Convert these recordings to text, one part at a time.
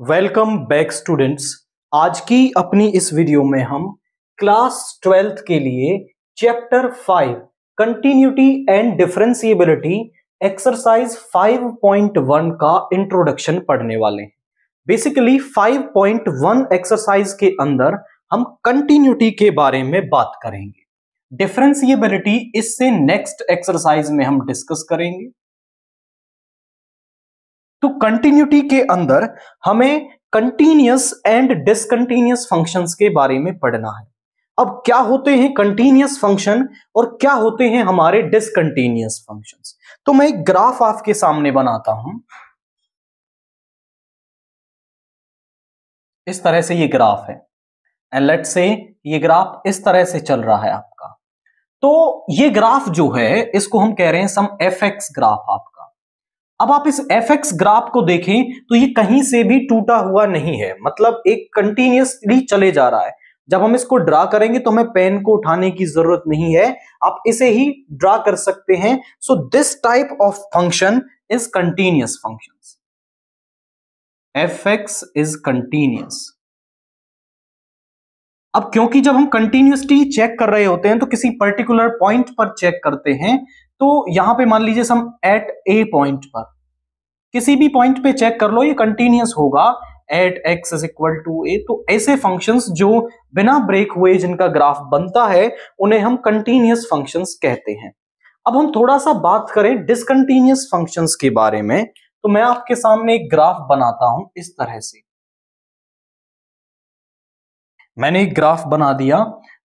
Welcome back students. आज की अपनी इस वीडियो में हम क्लास 12th के लिए chapter 5 continuity and differentiability exercise 5.1 का इंट्रोडक्शन पढ़ने वाले हैं। बेसिकली 5.1 एक्सरसाइज के अंदर हम कंटिन्यूटी के बारे में बात करेंगे। डिफरेंशिएबिलिटी इससे नेक्स्ट एक्सरसाइज में हम डिस्कस करेंगे। तो कंटिन्यूटी के अंदर हमें कंटीन्यूअस एंड डिसकंटीन्यूअस फंक्शंस के बारे में पढ़ना है। अब क्या होते हैं कंटीन्यूअस फंक्शन और क्या होते हैं हमारे डिसकंटीन्यूअस फंक्शंस। तो मैं एक ग्राफ आपके सामने बनाता हूं। इस तरह से ये ग्राफ है एंड लेट्स से ये ग्राफ इस तरह से चल रहा है आपका। तो ये ग्राफ जो है इसको हम कह रहे हैं सम एफ ग्राफ आपका। अब आप इस fx ग्राफ को देखें तो ये कहीं से भी टूटा हुआ नहीं है, मतलब एक कंटिन्यूअसली चले जा रहा है। जब हम इसको ड्रा करेंगे तो हमें पेन को उठाने की जरूरत नहीं है, आप इसे ही ड्रा कर सकते हैं। So this type of function is continuous functions. fx is continuous. अब क्योंकि जब हम कंटिन्यूअसली चेक कर रहे होते हैं तो किसी पर्टिकुलर पॉइंट पर चेक करते हैं, तो यहां पे मान लीजिए हम एट ए पॉइंट पर, किसी भी पॉइंट पे चेक कर लो ये कंटिन्यूअस होगा at x is equal to A. तो ऐसे फंक्शंस जो बिना ब्रेक हुए जिनका ग्राफ बनता है उन्हें हम कंटिन्यूअस फंक्शंस कहते हैं। अब हम थोड़ा सा बात करें डिसकंटिन्यूअस फंक्शंस के बारे में, तो मैं आपके सामने एक ग्राफ बनाता हूं इस तरह से। मैंने एक ग्राफ बना दिया,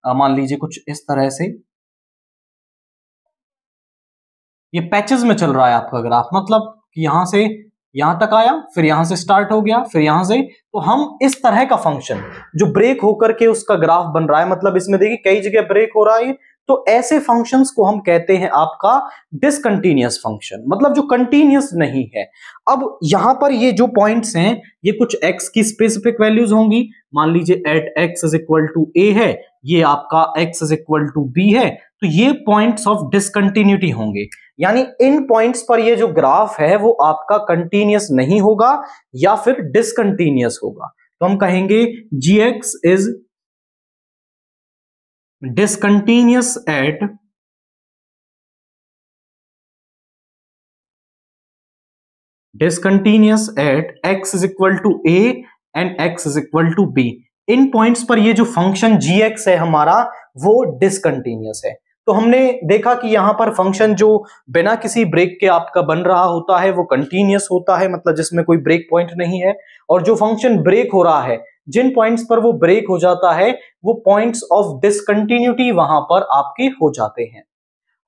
मान लीजिए कुछ इस तरह से। ये पैचेस में चल रहा है आपका ग्राफ, मतलब यहां से यहां तक आया, फिर यहां से स्टार्ट हो गया, फिर यहां से। तो हम इस तरह का फंक्शन जो ब्रेक होकर के उसका ग्राफ बन रहा है, मतलब इसमें देखिए कई जगह ब्रेक हो रहा है, तो ऐसे फंक्शंस को हम कहते हैं आपका डिसकंटीन्यूअस फंक्शन, मतलब जो कंटीन्यूअस नहीं है। अब यहां पर ये जो पॉइंट्स हैं ये कुछ x की स्पेसिफिक वैल्यूज होंगी। मान लीजिए at x is equal to a है, ये आपका x is equal to b है, तो ये पॉइंट्स ऑफ डिसकंटिन्यूटी होंगे। यानी इन पॉइंट्स पर ये जो ग्राफ है वो आपका कंटीन्यूअस नहीं होगा या फिर डिसकंटीन्यूअस होगा। तो हम कहेंगे gx is discontinuous at x is equal to a and x is equal to b। In points पर ये जो फंक्शन gx है हमारा वो डिसकंटीन्यूअस है। तो हमने देखा कि यहां पर फंक्शन जो बिना किसी ब्रेक के आपका बन रहा होता है वो कंटीन्यूअस होता है, मतलब जिसमें कोई ब्रेक पॉइंट नहीं है। और जो फंक्शन ब्रेक हो रहा है, जिन पॉइंट्स पर वो ब्रेक हो जाता है, वो पॉइंट्स ऑफ डिसकंटिन्यूटी वहां पर आपके हो जाते हैं।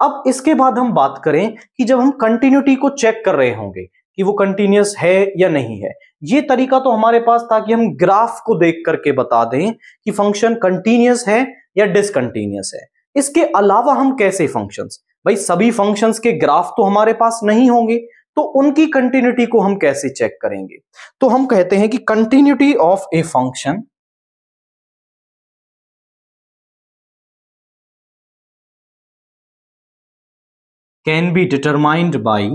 अब इसके बाद हम बात करें कि जब हम कंटिन्यूटी को चेक कर रहे होंगे कि वो कंटिन्यूअस है या नहीं है, ये तरीका तो हमारे पास था कि हम ग्राफ को देख करके बता दें कि फंक्शन कंटिन्यूअस है या डिसकंटिन्यूअस है। इसके अलावा हम कैसे फंक्शंस, भाई सभी फंक्शंस के ग्राफ तो हमारे पास नहीं होंगे, तो उनकी कंटिन्यूटी को हम कैसे चेक करेंगे। तो हम कहते हैं कि continuity of a function can be determined by,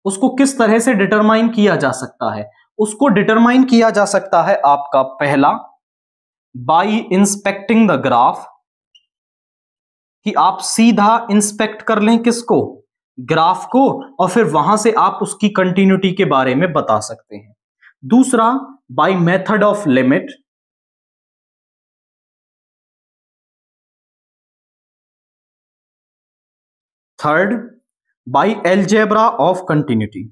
उसको किस तरह से डिटरमाइन किया जा सकता है, उसको डिटरमाइन किया जा सकता है आपका पहला बाय इंस्पेक्टिंग द ग्राफ, कि आप सीधा इंस्पेक्ट कर लें किसको, ग्राफ को, और फिर वहां से आप उसकी कंटिन्यूटी के बारे में बता सकते हैं। दूसरा by method of limit, third by algebra of continuity.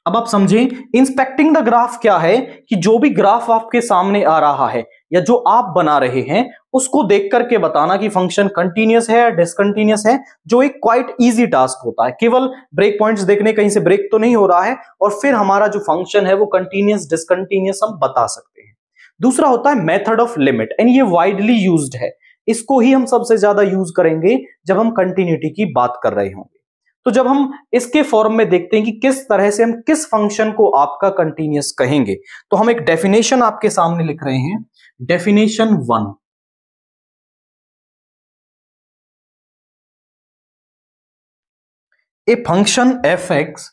अब आप समझें इंस्पेक्टिंग द ग्राफ क्या है, कि जो भी ग्राफ आपके सामने आ रहा है या जो आप बना रहे हैं उसको देख करके बताना कि फंक्शन कंटीन्यूअस है या डिसकंटीन्यूअस है, जो एक क्वाइट इजी टास्क होता है। केवल ब्रेक पॉइंट्स देखने, कहीं से ब्रेक तो नहीं हो रहा है, और फिर हमारा जो फंक्शन है वो कंटीन्यूअस डिसकंटीन्यूअस हम बता सकते हैं। दूसरा होता है मेथड ऑफ लिमिट, एंड ये वाइडली यूज्ड है, इसको ही हम सबसे ज्यादा यूज करेंगे जब हम कंटिन्यूटी की बात कर रहे होंगे। तो जब हम इसके फॉर्म में देखते हैं कि किस तरह से हम किस फंक्शन को आपका कंटीन्यूअस कहेंगे, तो हम एक डेफिनेशन आपके सामने लिख रहे हैं, definition 1। A function F x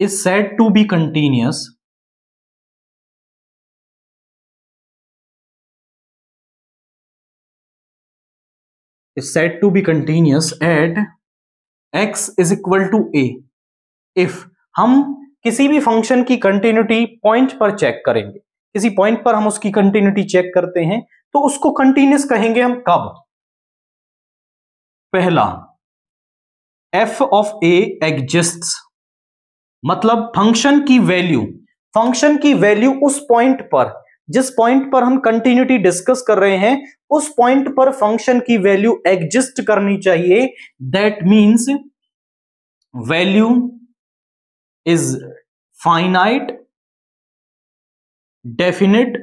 is said to be continuous at x is equal to a if हम किसी भी फंक्शन की कंटिन्यूटी पॉइंट पर चेक करेंगे, किसी पॉइंट पर हम उसकी कंटिन्यूटी चेक करते हैं तो उसको कंटिन्यूस कहेंगे हम कब? पहला, f of a exists, मतलब फंक्शन की वैल्यू उस पॉइंट पर, जिस पॉइंट पर हम कंटिन्यूटी डिस्कस कर रहे हैं उस पॉइंट पर फंक्शन की वैल्यू एग्जिस्ट करनी चाहिए। That means value is finite, definite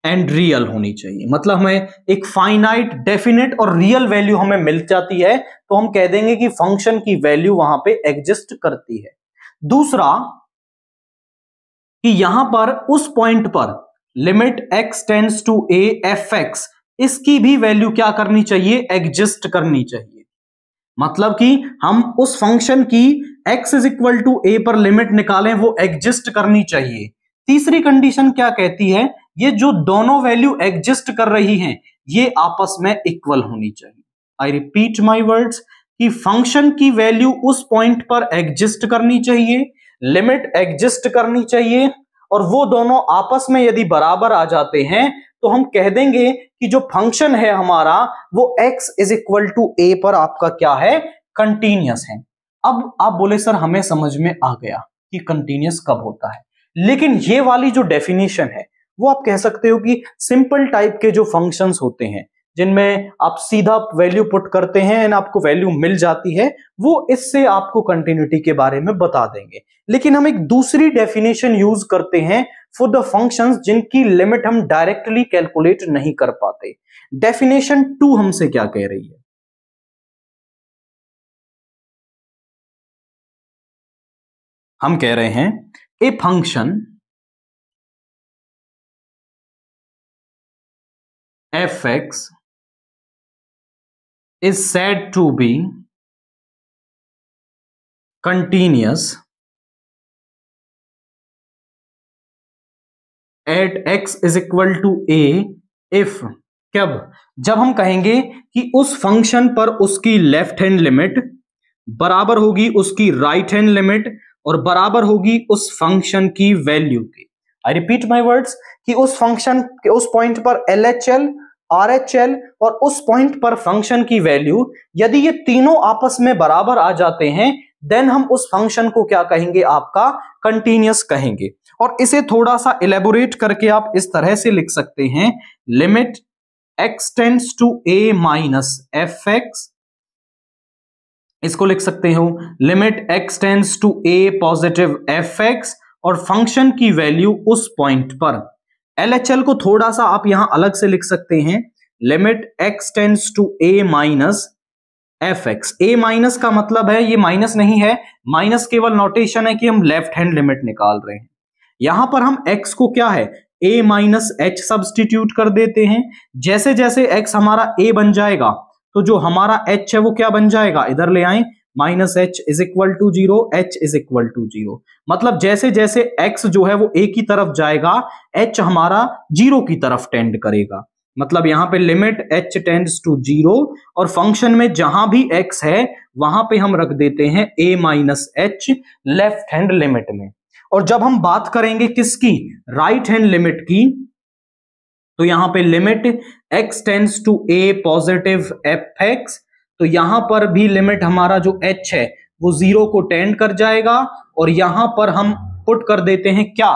and real होनी चाहिए। मतलब हमें एक फाइनाइट, डेफिनिट और रियल वैल्यू हमें मिल जाती है तो हम कह देंगे कि फंक्शन की वैल्यू वहां पे एग्जिस्ट करती है। दूसरा कि यहां पर उस पॉइंट पर limit x tends to a F X, इसकी भी वैल्यू क्या करनी चाहिए? एग्जिस्ट करनी चाहिए। मतलब कि हम उस फंक्शन की x is equal to a पर लिमिट निकालें, वो एग्जिस्ट करनी चाहिए। तीसरी कंडीशन क्या कहती है? ये जो दोनों वैल्यू एग्जिस्ट कर रही हैं ये आपस में इक्वल होनी चाहिए। आई रिपीट माई वर्ड्स कि फंक्शन की वैल्यू उस पॉइंट पर एग्जिस्ट करनी चाहिए, लिमिट एग्जिस्ट करनी चाहिए और वो दोनों आपस में यदि बराबर आ जाते हैं तो हम कह देंगे कि जो फंक्शन है हमारा वो x is equal to a पर आपका क्या है? कंटिन्यूअस है। अब आप बोले सर हमें समझ में आ गया कि कंटिन्यूअस कब होता है, लेकिन ये वाली जो डेफिनेशन है वो आप कह सकते हो कि सिंपल टाइप के जो फंक्शंस होते हैं जिनमें आप सीधा वैल्यू पुट करते हैं एंड आपको वैल्यू मिल जाती है, वो इससे आपको कंटिन्यूटी के बारे में बता देंगे। लेकिन हम एक दूसरी डेफिनेशन यूज करते हैं फॉर द फंक्शंस जिनकी लिमिट हम डायरेक्टली कैलकुलेट नहीं कर पाते। डेफिनेशन 2 हमसे क्या कह रही है? हम कह रहे हैं a function F x is said to be continuous at x is equal to a if, कब? जब हम कहेंगे कि उस फंक्शन पर उसकी लेफ्ट हैंड लिमिट बराबर होगी उसकी राइट हैंड लिमिट और बराबर होगी उस फंक्शन की वैल्यू की। आई रिपीट माई वर्ड्स कि उस फंक्शन के उस पॉइंट पर LHL, RHL और उस पॉइंट पर फंक्शन की वैल्यू यदि ये तीनों आपस में बराबर आ जाते हैं देन हम उस फंक्शन को क्या कहेंगे? आपका कंटिन्यूअस कहेंगे। और इसे थोड़ा सा इलेबोरेट करके आप इस तरह से लिख सकते हैं, limit x tends to a minus F X, इसको लिख सकते हो limit x tends to a positive F X और फंक्शन की वैल्यू उस पॉइंट पर। LHL को थोड़ा सा आप यहां अलग से लिख सकते हैं, limit x tends to a minus F X. A minus का मतलब है, ये माइनस नहीं है, माइनस केवल नोटेशन है कि हम लेफ्ट हैंड लिमिट निकाल रहे हैं। यहां पर हम x को क्या है? a माइनस एच सब्सटीट्यूट कर देते हैं। जैसे जैसे x हमारा a बन जाएगा तो जो हमारा h है वो क्या बन जाएगा? इधर ले आए, minus H is equal to 0, H is equal to 0। मतलब जैसे जैसे x जो है वो a की तरफ जाएगा h हमारा 0 की तरफ टेंड करेगा। मतलब यहां पे लिमिट h टेंड्स टू 0 और फंक्शन में जहां भी x है वहां पे हम रख देते हैं a minus H left hand limit में। और जब हम बात करेंगे किसकी? राइट हैंड लिमिट की, तो यहां पे limit x tends to a positive F X, तो यहां पर भी लिमिट हमारा जो h है वो 0 को टेंड कर जाएगा और यहां पर हम पुट कर देते हैं क्या?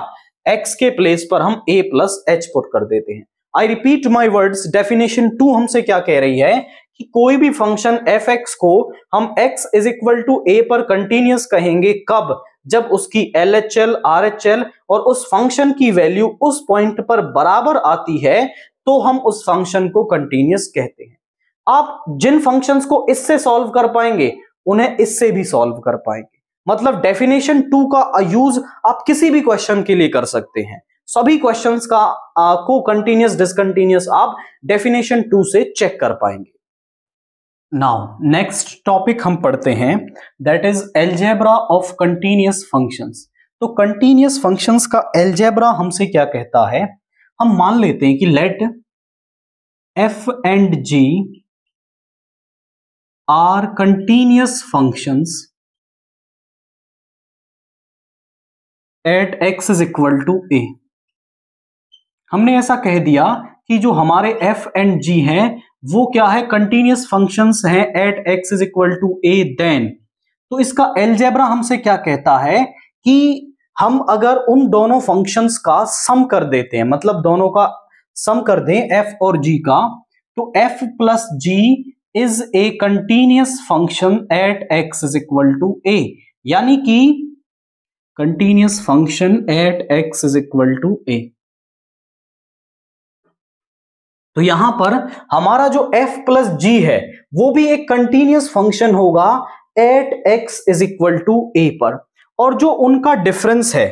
x के प्लेस पर हम a प्लस एच पुट कर देते हैं। I repeat my words, definition 2 हमसे क्या कह रही है कि कोई भी फंक्शन एफ एक्स को हम x is equal to a पर कंटिन्यूअस कहेंगे कब? जब उसकी LHL, RHL और उस फंक्शन की वैल्यू उस पॉइंट पर बराबर आती है तो हम उस फंक्शन को कंटिन्यूअस कहते हैं। आप जिन फंक्शंस को इससे सॉल्व कर पाएंगे उन्हें इससे भी सॉल्व कर पाएंगे। मतलब डेफिनेशन 2 का यूज आप किसी भी क्वेश्चन के लिए कर सकते हैं। सभी क्वेश्चंस का को कंटिन्यूअस डिसकंटिन्यूअस आप डेफिनेशन 2 से चेक कर पाएंगे। नाउ नेक्स्ट टॉपिक हम पढ़ते हैं, that is algebra of continuous functions. तो कंटिन्यूअस फंक्शंस का अलजेब्रा हमसे क्या कहता है, हम मान लेते हैं कि late f and g are continuous functions at x is equal to a। हमने ऐसा कह दिया कि जो हमारे f and g हैं वो क्या है, कंटिन्यूअस फंक्शंस हैं at x is equal to a। Then तो इसका अलजेब्रा हमसे क्या कहता है कि हम अगर उन दोनों फंक्शंस का सम कर देते हैं, मतलब दोनों का सम कर दें f और g का, तो f plus g is a continuous function at x is equal to a, यानी कि continuous function at x is equal to a। तो यहां पर हमारा जो f प्लस g है वो भी एक कंटिन्यूअस फंक्शन होगा at x is equal to a पर, और जो उनका डिफरेंस है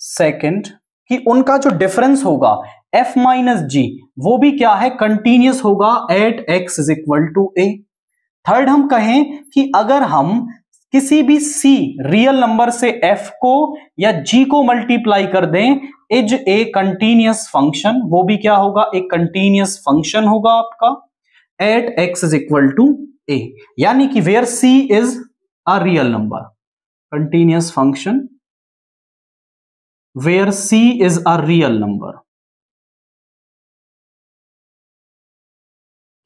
सेकंड कि उनका जो डिफरेंस होगा f माइनस जी वो भी क्या है, कंटिन्यूअस होगा at x is equal to a। Third हम कहें कि अगर हम किसी भी c रियल नंबर से f को या g को मल्टीप्लाई कर दें इज ए कंटिन्यूअस फंक्शन, वो भी क्या होगा, एक कंटिन्यूअस फंक्शन होगा आपका at x is equal to a, यानी कि where c is a real number, continuous function where c is a real number,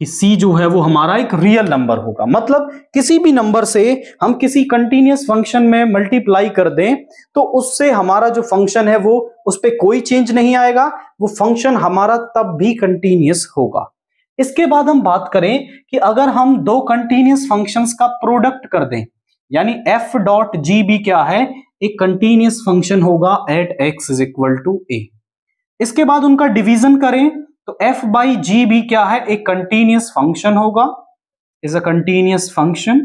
कि c जो है वो हमारा एक रियल नंबर होगा। मतलब किसी भी नंबर से हम किसी कंटिन्यूअस फंक्शन में मल्टीप्लाई कर दें तो उससे हमारा जो फंक्शन है वो उस पर कोई चेंज नहीं आएगा, वो फंक्शन हमारा तब भी कंटिन्यूअस होगा। इसके बाद हम बात करें कि अगर हम दो कंटिन्यूअस फंक्शंस का प्रोडक्ट कर दें, यानी f डॉट जी भी क्या है, एक कंटिन्यूअस फंक्शन होगा at x is equal to a। इसके बाद उनका डिवीजन करें तो f बाई जी भी क्या है, एक कंटिन्यूअस फंक्शन होगा, is a continuous function.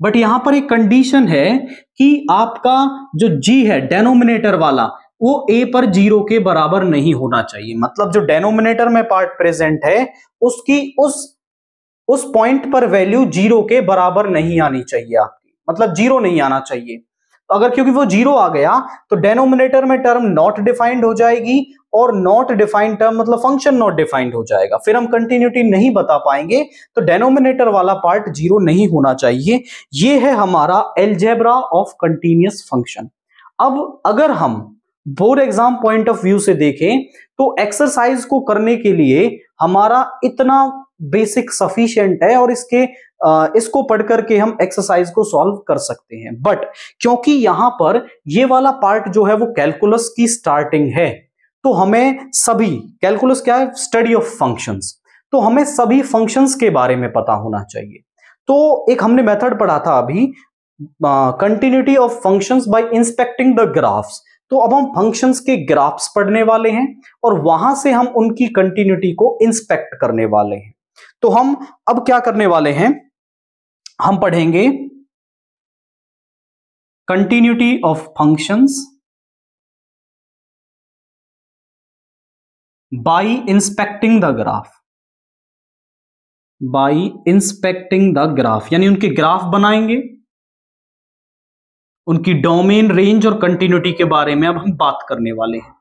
But यहां पर एक कंडीशन है कि आपका जो g है डेनोमिनेटर वाला वो a पर 0 के बराबर नहीं होना चाहिए। मतलब जो डेनोमिनेटर में पार्ट प्रेजेंट है उसकी उस पॉइंट पर वैल्यू 0 के बराबर नहीं आनी चाहिए आपकी, मतलब 0 नहीं आना चाहिए। तो अगर क्योंकि वो 0 आ गया तो डेनोमिनेटर में टर्म नॉट डिफाइंड हो जाएगी, और नॉट डिफाइंड टर्म मतलब फंक्शन नॉट डिफाइंड हो जाएगा, फिर हम कंटिन्यूटी नहीं बता पाएंगे। तो डेनोमिनेटर वाला पार्ट 0 नहीं होना चाहिए। ये है हमारा अलजेब्रा ऑफ कंटिन्यूअस फंक्शन। अब अगर हम board exam point of view से देखें तो एक्सरसाइज को करने के लिए हमारा इतना बेसिक सफिशिएंट है, और इसको पढ़ करके हम एक्सरसाइज को सॉल्व कर सकते हैं। बट क्योंकि यहां पर ये वाला पार्ट जो है वो कैलकुलस की स्टार्टिंग है, तो हमें सभी, कैलकुलस क्या है, स्टडी ऑफ फंक्शंस, तो हमें सभी फंक्शंस के बारे में पता होना चाहिए। तो एक हमने मेथड पढ़ा था अभी, continuity of functions by inspecting the graphs. तो अब हम फंक्शंस के ग्राफ्स पढ़ने वाले हैं और वहां से हम उनकी कंटिन्यूटी को इंस्पेक्ट करने वाले हैं। तो हम अब क्या करने वाले हैं, हम पढ़ेंगे continuity of functions by inspecting the graph, by inspecting the graph, यानी उनके ग्राफ बनाएंगे, उनकी डोमेन, रेंज और कंटिन्यूटी के बारे में अब हम बात करने वाले हैं।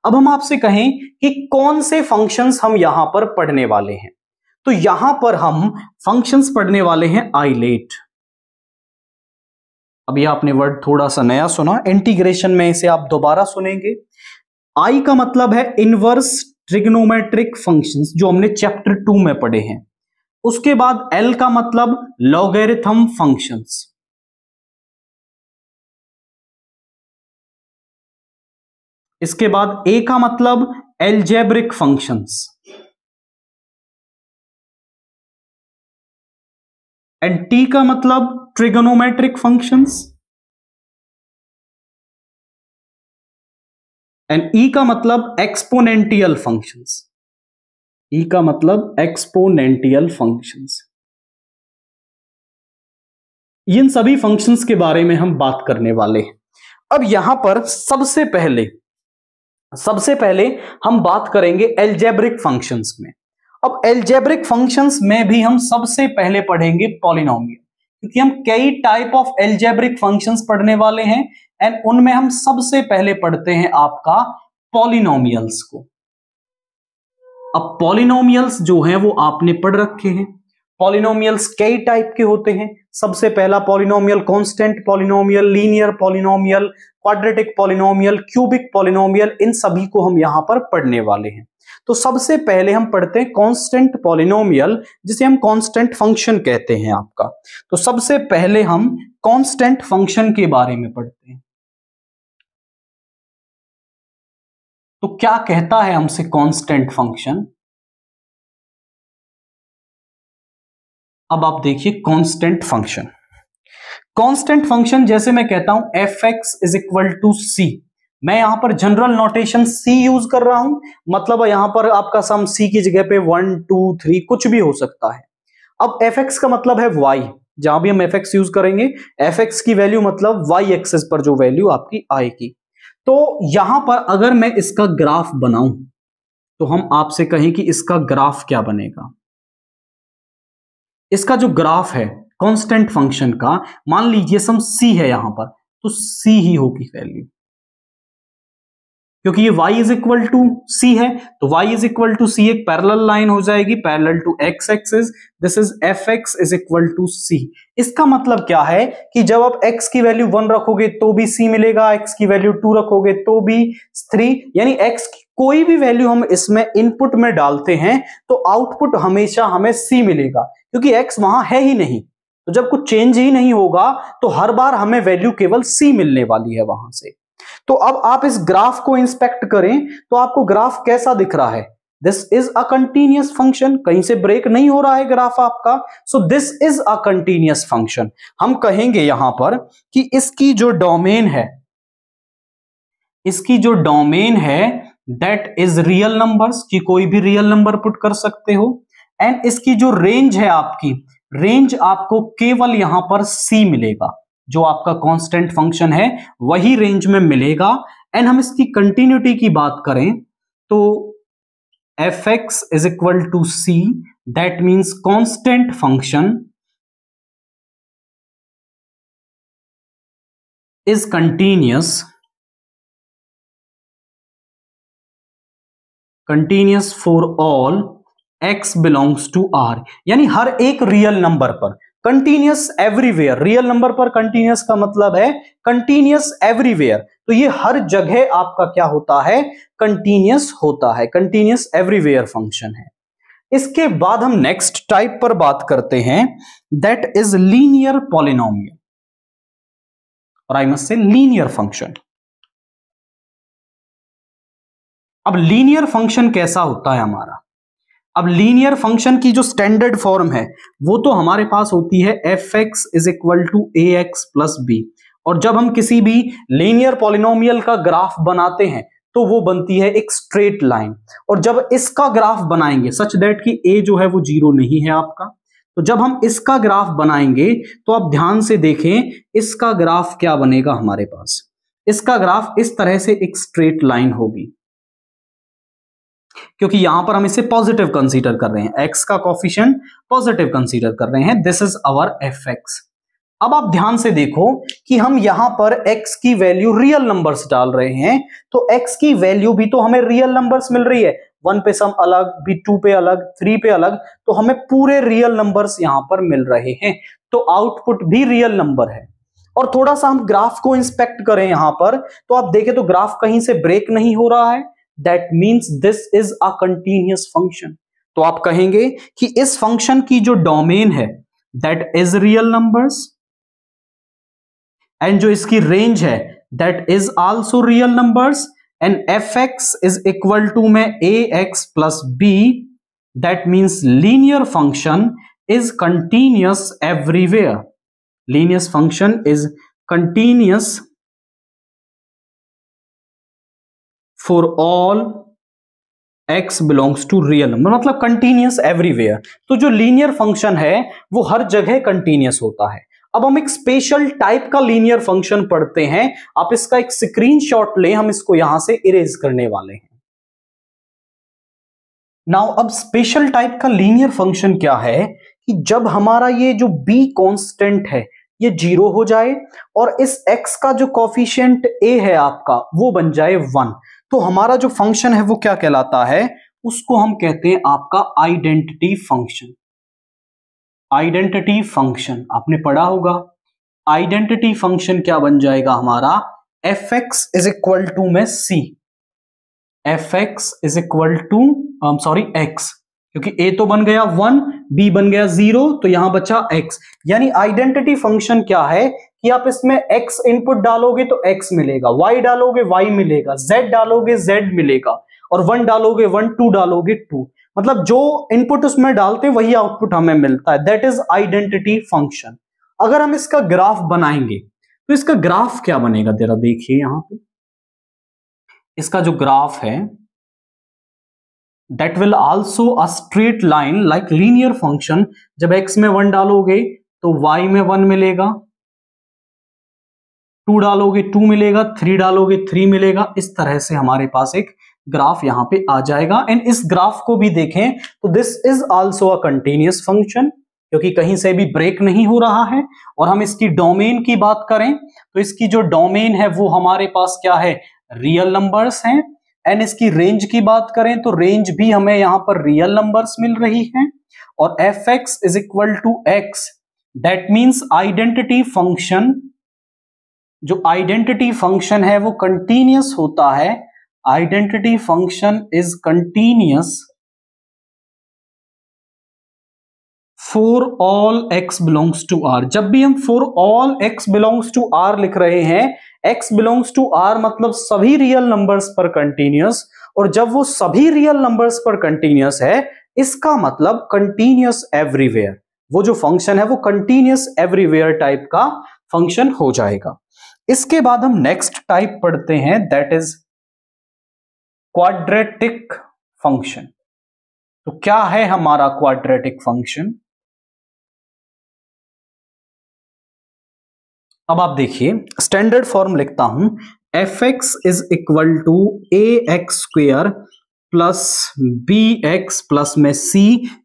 अब हम आपसे कहें कि कौन से फंक्शंस हम यहां पर पढ़ने वाले हैं, तो यहां पर हम फंक्शंस पढ़ने वाले हैं आइलेट। अभी आपने वर्ड थोड़ा सा नया सुना, इंटीग्रेशन में इसे आप दोबारा सुनेंगे। आई का मतलब है इनवर्स ट्रिग्नोमेट्रिक फंक्शंस, जो हमने चैप्टर 2 में पढ़े हैं। उसके बाद एल का मतलब लॉगरिथम फंक्शंस, इसके बाद ए का मतलब एल्जेब्रिक फंक्शंस, एंड टी का मतलब ट्रिगोनोमेट्रिक फंक्शंस, एंड ई का मतलब एक्सपोनेंटियल फंक्शंस, ई का मतलब एक्सपोनेंटियल फंक्शंस। इन सभी फंक्शंस के बारे में हम बात करने वाले हैं। अब यहां पर सबसे पहले हम बात करेंगे एल्जेब्रिक फंक्शंस में। अब एल्जेब्रिक फंक्शंस में भी हम सबसे पहले पढ़ेंगे पॉलिनोमियल, क्योंकि हम कई टाइप ऑफ एल्जेब्रिक फंक्शंस पढ़ने वाले हैं एंड उनमें हम सबसे पहले पढ़ते हैं आपका पॉलिनोमियल्स को। अब पॉलिनोमियल्स जो हैं वो आपने पढ़ रखे हैं। पॉलिनोमियल्स कई टाइप के होते हैं। सबसे पहला polynomial constant polynomial, linear polynomial, quadratic polynomial, cubic polynomial, इन सभी को हम यहां पर पढ़ने वाले हैं। तो सबसे पहले हम पढ़ते हैं कांस्टेंट पॉलिनोमियल, जिसे हम कांस्टेंट फंक्शन कहते हैं आपका। तो सबसे पहले हम कांस्टेंट फंक्शन के बारे में पढ़ते हैं। तो क्या कहता है हमसे कांस्टेंट फंक्शन? अब आप देखिए कांस्टेंट फंक्शन। कांस्टेंट फंक्शन जैसे मैं कहता हूं f(x) is equal to c, मैं यहां पर जनरल नोटेशन c यूज कर रहा हूं, मतलब यहां पर आपका सम c की जगह पे 1 2 3 कुछ भी हो सकता है। अब fx का मतलब है y, जहां भी हम fx यूज करेंगे fx की वैल्यू मतलब y एक्सिस पर जो वैल्यू आपकी आएगी। तो यहां पर अगर मैं इसका ग्राफ बनाऊं तो हम आपसे कहें कि इसका ग्राफ क्या बनेगा। इसका जो ग्राफ है कांस्टेंट फंक्शन का, मान लीजिए सम c है यहां पर, तो c ही होगी वैल्यू, क्योंकि ये y is equal to c है, तो y is equal to c एक पैरेलल लाइन हो जाएगी parallel to x axis. This is fx is equal to c। इसका मतलब क्या है कि जब आप x की वैल्यू 1 रखोगे तो भी c मिलेगा, x की वैल्यू 2 रखोगे तो भी 3, यानी x की कोई भी वैल्यू हम इसमें इनपुट में डालते हैं तो आउटपुट हमेशा हमें c मिलेगा, क्योंकि x वहां है ही नहीं। तो जब कुछ चेंज ही नहीं होगा तो हर बार हमें वैल्यू केवल c मिलने वाली है वहां से। तो अब आप इस ग्राफ को इंस्पेक्ट करें तो आपको ग्राफ कैसा दिख रहा है? This is a continuous function, कहीं से ब्रेक नहीं हो रहा है ग्राफ आपका। सो this is a continuous function. हम कहेंगे यहां पर कि इसकी जो डोमेन है दैट इज रियल नंबर्स, कि कोई भी रियल नंबर पुट कर सकते हो, एंड इसकी जो रेंज है आपकी, रेंज आपको केवल यहां पर c मिलेगा, जो आपका कांस्टेंट फंक्शन है वही रेंज में मिलेगा। एंड हम इसकी कंटिन्यूटी की बात करें तो fx is equal to c, that means constant function is continuous for all x belongs to r, यानी हर एक रियल नंबर पर, कंटिन्यूअस एवरीवेयर। रियल नंबर पर कंटिन्यूअस का मतलब है कंटिन्यूअस एवरीवेयर, तो ये हर जगह आपका क्या होता है? कंटिन्यूअस होता है, कंटिन्यूअस एवरीवेयर फंक्शन है। इसके बाद हम नेक्स्ट टाइप पर बात करते हैं, दैट इज लीनियर पॉलिनोमियल, और I must say linear function. अब लीनियर फंक्शन कैसा होता है हमारा? अब लीनियर फंक्शन की जो स्टैंडर्ड फॉर्म है वो तो हमारे पास होती है fx is equal to ax plus b, और जब हम किसी भी लीनियर पॉलिनोमियल का ग्राफ बनाते हैं तो वो बनती है एक स्ट्रेट लाइन। और जब इसका ग्राफ बनाएंगे सच दैट कि a जो है वो 0 नहीं है आपका, तो जब हम इसका ग्राफ बनाएंगे तो आप ध्यान से देखें इसका ग्राफ क्या बनेगा हमारे पास। इसका ग्राफ इस तरह से एक स्ट्रेट लाइन होगी, क्योंकि यहां पर हम इसे पॉजिटिव कंसीडर कर रहे हैं, x का कोफिशिएंट पॉजिटिव कंसीडर कर रहे हैं। This is our fx। अब आप ध्यान से देखो कि हम यहां पर x की वैल्यू रियल नंबर्स डाल रहे हैं, तो x की वैल्यू भी तो हमें रियल नंबर्स मिल रही है, 1 पे सम अलग, भी 2 पे अलग, 3 पे अलग, तो हमें पूरे रियल नंबर्स यहां पर मिल रहे हैं, तो आउटपुट भी रियल नंबर है। और थोड़ा सा हम ग्राफ को इंस्पेक्ट करें यहां पर, तो आप देखें तो ग्राफ कहीं से ब्रेक नहीं हो रहा है, that means this is a continuous function. तो आप कहेंगे कि इस फंक्शन की जो डोमेन है that is real numbers, and जो इसकी रेंज है that is also real numbers, and fx is equal to में ax plus b, that means linear function is continuous everywhere. Linear function is continuous for all x belongs to real number, मतलब continuous everywhere. तो जो linear function है वो हर जगह continuous होता है। अब हम एक स्पेशल टाइप का लीनियर फंक्शन पढ़ते हैं। आप इसका एक स्क्रीनशॉट लें, हम इसको यहां से इरेज करने वाले हैं। नाउ अब स्पेशल टाइप का लीनियर फंक्शन क्या है कि जब हमारा ये जो b कांस्टेंट है ये 0 हो जाए और इस x का जो कोफिशिएंट a है आपका वो बन जाए 1, तो हमारा जो फंक्शन है वो क्या कहलाता है, उसको हम कहते हैं आपका आइडेंटिटी फंक्शन। आइडेंटिटी फंक्शन आपने पढ़ा होगा। आइडेंटिटी फंक्शन क्या बन जाएगा हमारा, fx इज इक्वल टू में c, fx is equal to sorry x, क्योंकि a तो बन गया 1, b बन गया 0, तो यहां बचा x। यानी आइडेंटिटी फंक्शन क्या है कि आप इसमें x इनपुट डालोगे तो x मिलेगा, y डालोगे y मिलेगा, z डालोगे z मिलेगा, और 1 डालोगे 1, 2 डालोगे 2। मतलब जो इनपुट उसमें डालते वही आउटपुट हमें मिलता है, दैट इज आइडेंटिटी फंक्शन। अगर हम इसका ग्राफ बनाएंगे तो इसका ग्राफ क्या बनेगा, जरा देखिए यहां पे इसका जो ग्राफ है, that will also a straight line like linear function। जब x में 1 डालोगे तो y में 1 मिलेगा, 2 डालोगे 2 मिलेगा, 3 डालोगे 3 मिलेगा। इस तरह से हमारे पास एक ग्राफ यहां पे आ जाएगा। एंड इस ग्राफ को भी देखें तो this is also a continuous function, क्योंकि कहीं से भी ब्रेक नहीं हो रहा है। और हम इसकी डोमेन की बात करें तो इसकी जो डोमेन है वो हमारे पास क्या है, रियल नंबर्स हैं। एंड इसकी रेंज की बात करें तो रेंज भी हमें यहां पर रियल नंबर्स मिल रही हैं। और fx is equal to x, that means identity function, जो आइडेंटिटी फंक्शन है वो कंटीन्यूअस होता है। Identity function is continuous for all x belongs to r। जब भी हम for all x belongs to r लिख रहे हैं, x बिलोंग्स टू r मतलब सभी रियल नंबर्स पर कंटीन्यूअस, और जब वो सभी रियल नंबर्स पर कंटीन्यूअस है इसका मतलब कंटीन्यूअस एवरीवेयर। वो जो फंक्शन है वो कंटीन्यूअस एवरीवेयर टाइप का फंक्शन हो जाएगा। इसके बाद हम नेक्स्ट टाइप पढ़ते हैं, दैट इज क्वाड्रेटिक फंक्शन। तो क्या है हमारा क्वाड्रेटिक फंक्शन, अब आप देखिए स्टैंडर्ड फॉर्म लिखता हूं, fx is equal to ax square plus bx plus में c,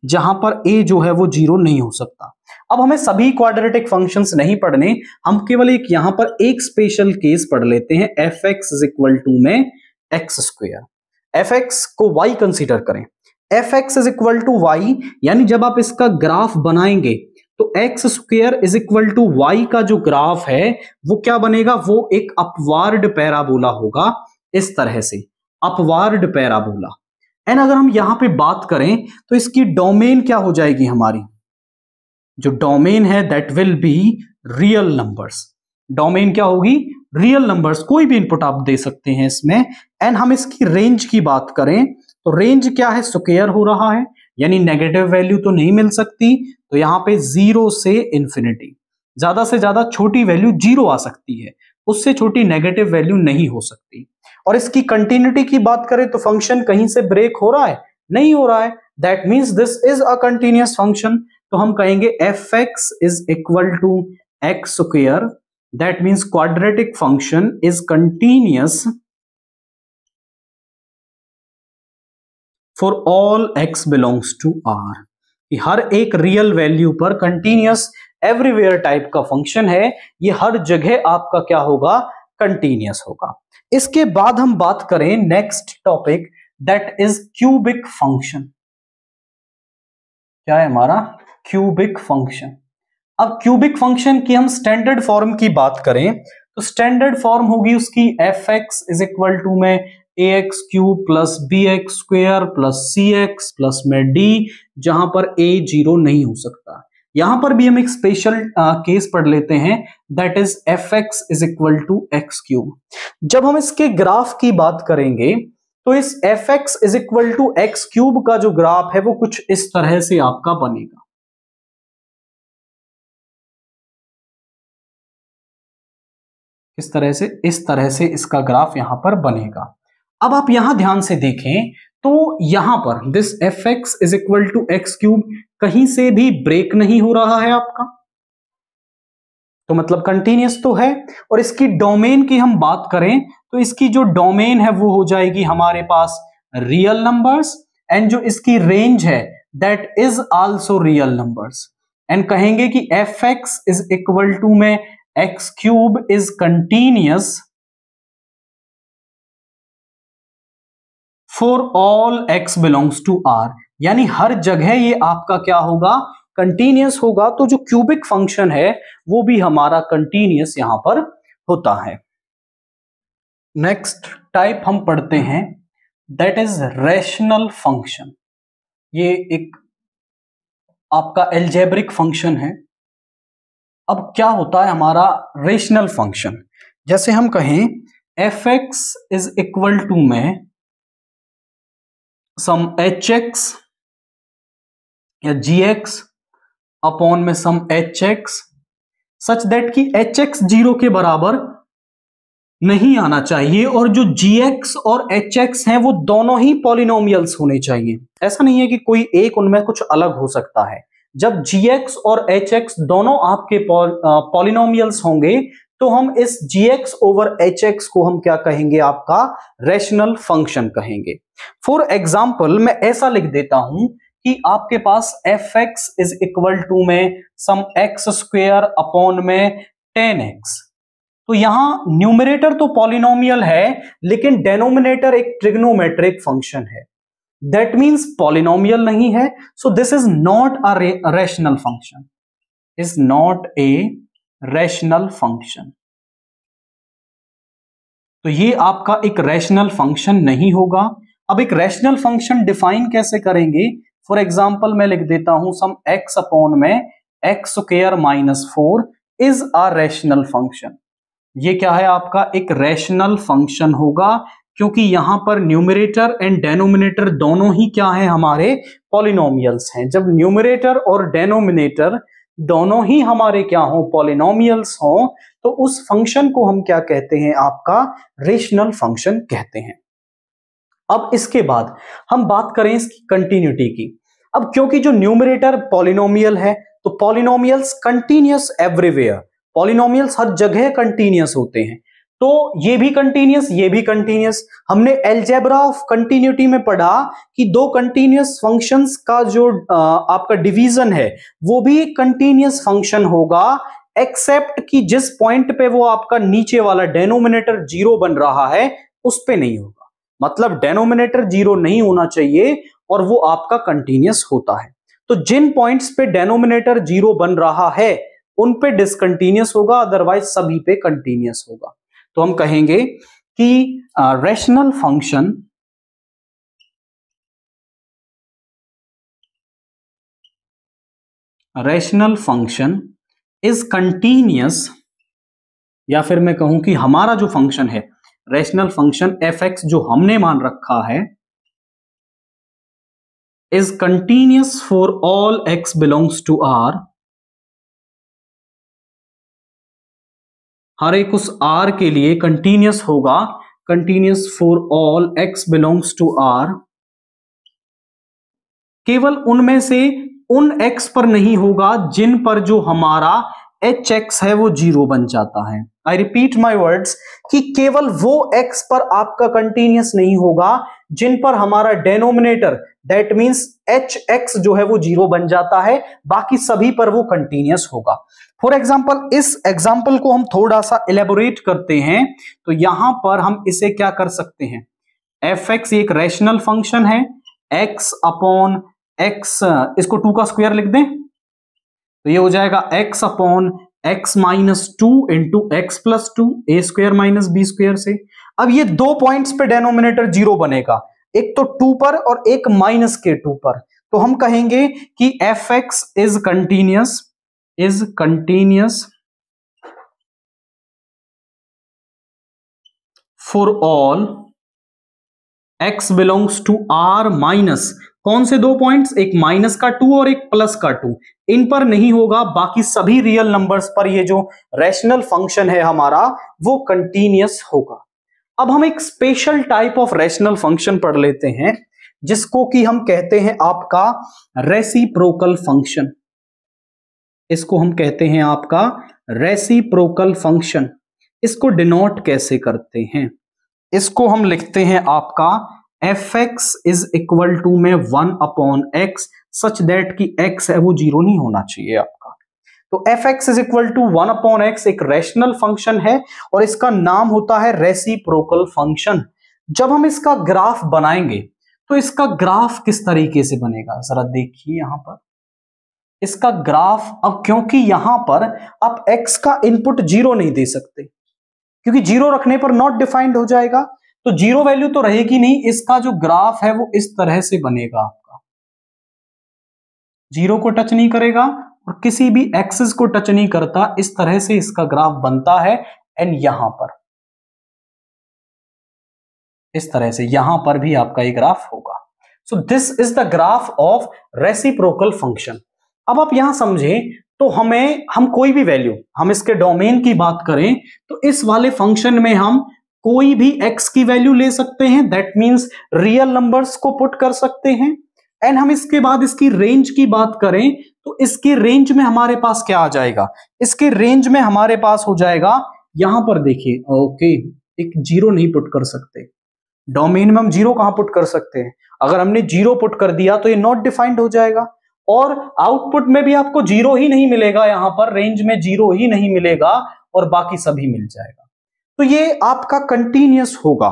जहां पर a जो है वो 0 नहीं हो सकता। अब हमें सभी क्वाड्रेटिक फंक्शंस नहीं पढ़ने, हम केवल एक यहां पर एक स्पेशल केस पढ़ लेते हैं, fx इज इक्वल टू में x स्क्वेयर। fx को y कंसीडर करें, fx is equal to y, यानी जब आप इसका ग्राफ बनाएंगे तो x square is equal to y का जो ग्राफ है वो क्या बनेगा, वो एक अपवार्ड पैराबोला होगा, इस तरह से अपवार्ड पैराबोला। एंड अगर हम यहां पे बात करें तो इसकी डोमेन क्या हो जाएगी, हमारी जो डोमेन है that will be real numbers. Domain क्या होगी, रियल नंबर्स, कोई भी इनपुट आप दे सकते हैं इसमें। एंड हम इसकी रेंज की बात करें तो रेंज क्या है, स्क्वायर हो रहा है, यानी नेगेटिव वैल्यू तो नहीं मिल सकती, तो यहां पे 0 से इंफिनिटी, ज्यादा से ज्यादा छोटी वैल्यू 0 आ सकती है, उससे छोटी नेगेटिव वैल्यू नहीं हो सकती। और इसकी कंटिन्यूटी की बात करें तो फंक्शन कहीं से ब्रेक हो रहा है, नहीं हो रहा है, that means this is a continuous function. तो हम कहेंगे fx is equal to x square, that means quadratic function is continuous for all x belongs to r। कि हर एक रियल वैल्यू पर कंटीन्यूअस एवरीवेयर टाइप का फंक्शन है, ये हर जगह आपका क्या होगा, कंटीन्यूअस होगा। इसके बाद हम बात करें next topic, that is cubic function. क्या है हमारा, क्यूबिक फंक्शन। अब क्यूबिक फंक्शन की हम स्टैंडर्ड फॉर्म की बात करें तो स्टैंडर्ड फॉर्म होगी उसकी fx इज इक्वल टू में ax cube plus bx square plus cx plus में d, जहां पर a 0 नहीं हो सकता। यहां पर भी हम एक स्पेशल केस पढ़ लेते हैं, that is fx is equal to x cube. जब हम इसके ग्राफ की बात करेंगे तो इस fx is equal to x cube का जो ग्राफ है वो कुछ इस तरह से आपका बनेगा। इस तरह से इसका ग्राफ यहां पर बनेगा। अब आप यहां ध्यान से देखें तो यहां पर this fx is equal to x cube कहीं से भी ब्रेक नहीं हो रहा है आपका, तो मतलब कंटिन्यूस तो है। और इसकी डोमेन की हम बात करें तो इसकी जो डोमेन है वो हो जाएगी हमारे पास रियल नंबर्स, एंड जो इसकी रेंज है that is also real numbers. And कहेंगे कि F x is equal to में X cube is continuous for all x belongs to R, यानी हर जगह ये आपका क्या होगा, कंटिन्यूस होगा। तो जो क्यूबिक फंक्शन है वो भी हमारा कंटिन्यूस यहां पर होता है। नेक्स्ट टाइप हम पढ़ते हैं दैट इज रैशनल फंक्शन। ये एक आपका एल्जेब्रिक फंक्शन है। अब क्या होता है हमारा रेशनल फंक्शन, जैसे हम कहें f x is equal to में सम एच एक्स या जी एक्स अपॉन में some h x such that कि एच एक्स 0 के बराबर नहीं आना चाहिए और जो जी एक्स और एच एक्स हैं वो दोनों ही पॉलिनोमियल्स होने चाहिए। ऐसा नहीं है कि कोई एक उनमें कुछ अलग हो सकता है। जब जी एक्स और एच एक्स दोनों आपके पॉलिनोमियल्स होंगे तो हम इस G X over H X को हम क्या कहेंगे, आपका रैशनल फंक्शन कहेंगे। फॉर एग्जाम्पल मैं ऐसा लिख देता हूं कि आपके पास F x is equal to में सम एक्स स्क्वेयर अपॉन में 10x। तो यहां न्यूमरेटर तो पॉलिनोमियल है लेकिन डेनोमिनेटर एक ट्रिग्नोमेट्रिक फंक्शन है, दैट मींस पॉलिनोमियल नहीं है। सो this is not a rational function, is not a rational function. तो ये आपका एक रैशनल फंक्शन नहीं होगा। अब एक रैशनल फंक्शन डिफाइन कैसे करेंगे, फॉर एग्जाम्पल मैं लिख देता हूं सम एक्स अपॉन में x square minus 4 is a rational function. ये क्या है, आपका एक रैशनल फंक्शन होगा क्योंकि यहां पर न्यूमरेटर एंड डेनोमिनेटर दोनों ही क्या है, हमारे पॉलिनोमियल्स हैं। जब न्यूमरेटर और डेनोमिनेटर दोनों ही हमारे क्या हो, पॉलिनोमियल्स हो, तो उस फंक्शन को हम क्या कहते हैं, आपका रेशनल फंक्शन कहते हैं। अब इसके बाद हम बात करें इसकी कंटिन्यूटी की। अब क्योंकि जो न्यूमरेटर पॉलिनोमियल है तो पॉलिनोमियल्स कंटिन्यूअस एवरीवेयर, पॉलिनोमियल्स हर जगह कंटिन्यूअस होते हैं। तो ये भी कंटिन्यूअस, ये भी कंटिन्यूअस। हमने अलजेब्रा ऑफ कंटिन्यूटी में पढ़ा कि दो कंटिन्यूअस फंक्शंस का जो आपका डिवीजन है वो भी कंटिन्यूअस फंक्शन होगा, एक्सेप्ट कि जिस पॉइंट पे वो आपका नीचे वाला डेनोमिनेटर 0 बन रहा है उस पे नहीं होगा। मतलब डेनोमिनेटर 0 नहीं होना चाहिए और वो आपका कंटिन्यूअस होता है। तो जिन पॉइंट्स पे डेनोमिनेटर 0 बन रहा है उन पे डिसकंटिन्यूअस होगा, अदरवाइज सभी पे कंटिन्यूअस होगा। तो हम कहेंगे कि रैशनल फंक्शन इज कंटिन्यूअस, या फिर मैं कहूं कि हमारा जो फंक्शन है रैशनल फंक्शन एफ एक्स जो हमने मान रखा है is continuous for all x belongs to R. हर एक उस आर के लिए कंटिन्यूअस होगा, continuous for all x belongs to R. केवल उनमें से उन एक्स पर नहीं होगा जिन पर जो हमारा एच एक्स है वो 0 बन जाता है। आई रिपीट माई वर्ड्स कि केवल वो एक्स पर आपका कंटिन्यूअस नहीं होगा जिन पर हमारा denominator that means H x जो है वो 0 बन जाता है, बाकी सभी पर वो कंटिन्यूअस होगा। फॉर एग्जाम्पल इस एग्जाम्पल को हम थोड़ा सा एलेबोरेट करते हैं तो यहां पर हम इसे क्या कर सकते हैं, एफ एक्स एक रैशनल फंक्शन है, एक्स अपॉन एक्स, इसको 2 का स्क्वायर लिख दें तो ये हो जाएगा x upon x minus 2 into x plus 2 ए स्क्वायर माइनस बी स्क्वायर से। अब ये 2 पॉइंट्स पे डेनोमिनेटर 0 बनेगा, एक तो 2 पर और एक माइनस के 2 पर। तो हम कहेंगे कि F x is continuous for all x belongs to r minus, कौन से 2 पॉइंट्स, एक माइनस का 2 और एक प्लस का 2, इन पर नहीं होगा, बाकी सभी रियल नंबर्स पर ये जो रैशनल फंक्शन है हमारा वो कंटिन्यूअस होगा। अब हम एक special type of rational function पढ़ लेते हैं जिसको कि हम कहते हैं आपका रेसिप्रोकल फंक्शन। इसको हम कहते हैं आपका रेसिप्रोकल फंक्शन, इसको डिनोट कैसे करते हैं? इसको हम लिखते हैं आपका fx इज इक्वल टू में 1/x सच दैट कि x है वो जीरो नहीं होना चाहिए आपका। तो fx is equal to 1/x एक रैशनल फंक्शन है और इसका नाम होता है रेसिप्रोकल फंक्शन। जब हम इसका ग्राफ बनाएंगे तो इसका ग्राफ किस तरीके से बनेगा जरा देखिए यहां पर इसका ग्राफ। अब क्योंकि यहां पर आप x का इनपुट जीरो नहीं दे सकते क्योंकि जीरो रखने पर नॉट डिफाइंड हो जाएगा, तो जीरो वैल्यू तो रहेगी नहीं। इसका जो ग्राफ है वो इस तरह से बनेगा आपका, जीरो को टच नहीं करेगा और किसी भी एक्सिस को टच नहीं करता, इस तरह से इसका ग्राफ बनता है। एंड यहां पर इस तरह से यहां पर भी आपका ये ग्राफ होगा। सो this is the graph of reciprocal function. अब आप यहां समझें तो हम कोई भी वैल्यू, हम इसके डोमेन की बात करें तो इस वाले फंक्शन में हम कोई भी x की वैल्यू ले सकते हैं, दैट मींस रियल नंबर्स को पुट कर सकते हैं। एंड हम इसके बाद इसकी रेंज की बात करें तो इसकी रेंज में हमारे पास क्या आ जाएगा, इसके रेंज में हमारे पास हो जाएगा, यहां पर देखिए ओके एक जीरो नहीं पुट कर सकते, डोमेन में हम जीरो कहां पुट कर सकते हैं, अगर हमने जीरो पुट कर दिया तो ये नॉट डिफाइंड हो जाएगा और आउटपुट में भी आपको जीरो ही नहीं मिलेगा, यहां पर रेंज में जीरो ही नहीं मिलेगा और बाकी सभी मिल जाएगा। तो ये आपका कंटीन्यूअस होगा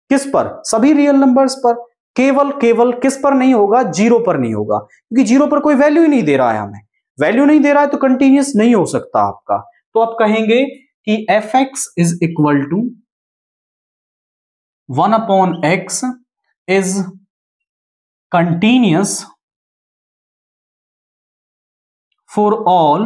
किस पर, सभी रियल नंबर्स पर, केवल किस पर नहीं होगा, जीरो पर नहीं होगा क्योंकि जीरो पर कोई वैल्यू ही नहीं दे रहा है, हमें वैल्यू नहीं दे रहा है तो कंटीन्यूअस नहीं हो सकता आपका। तो आप कहेंगे कि fx is equal to 1/x is continuous for all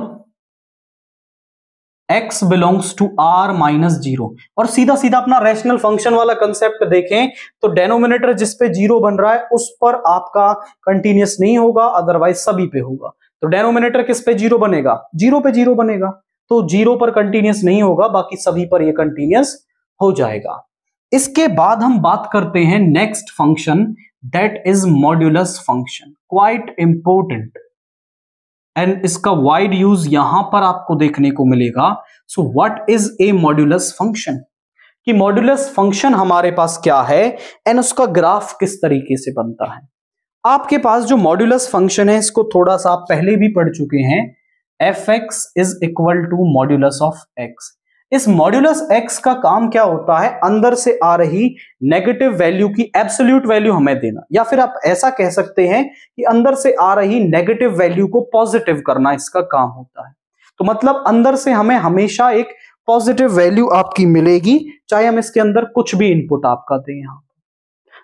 x belongs to r minus 0। और सीधा सीधा अपना रैशनल फंक्शन वाला कंसेप्ट देखें तो डेनोमिनेटर जिस पे जीरो बन रहा है उस पर आपका कंटीन्यूअस नहीं होगा, अदरवाइज सभी पे होगा। तो डेनोमिनेटर किस पे जीरो बनेगा, जीरो पे जीरो बनेगा, तो जीरो पर कंटीन्यूअस नहीं होगा, बाकी सभी पर ये कंटीन्यूअस हो जाएगा। इसके बाद हम बात करते हैं next function, that is modulus function, quite important and इसका वाइड यूज यहां पर आपको देखने को मिलेगा। So what is a modulus function, कि मॉड्यूलस फंक्शन हमारे पास क्या है एंड उसका ग्राफ किस तरीके से बनता है। आपके पास जो मॉड्यूलस फंक्शन है इसको थोड़ा सा आप पहले भी पढ़ चुके हैं, fx is equal to modulus of x। इस मॉड्यूलस x का काम क्या होता है, अंदर से आ रही नेगेटिव वैल्यू की एब्सोल्यूट वैल्यू हमें देना, या फिर आप ऐसा कह सकते हैं कि अंदर से आ रही नेगेटिव वैल्यू को पॉजिटिव करना इसका काम होता है। तो मतलब अंदर से हमें हमेशा एक पॉजिटिव वैल्यू आपकी मिलेगी, चाहे हम इसके अंदर कुछ भी इनपुट आपका दें यहां।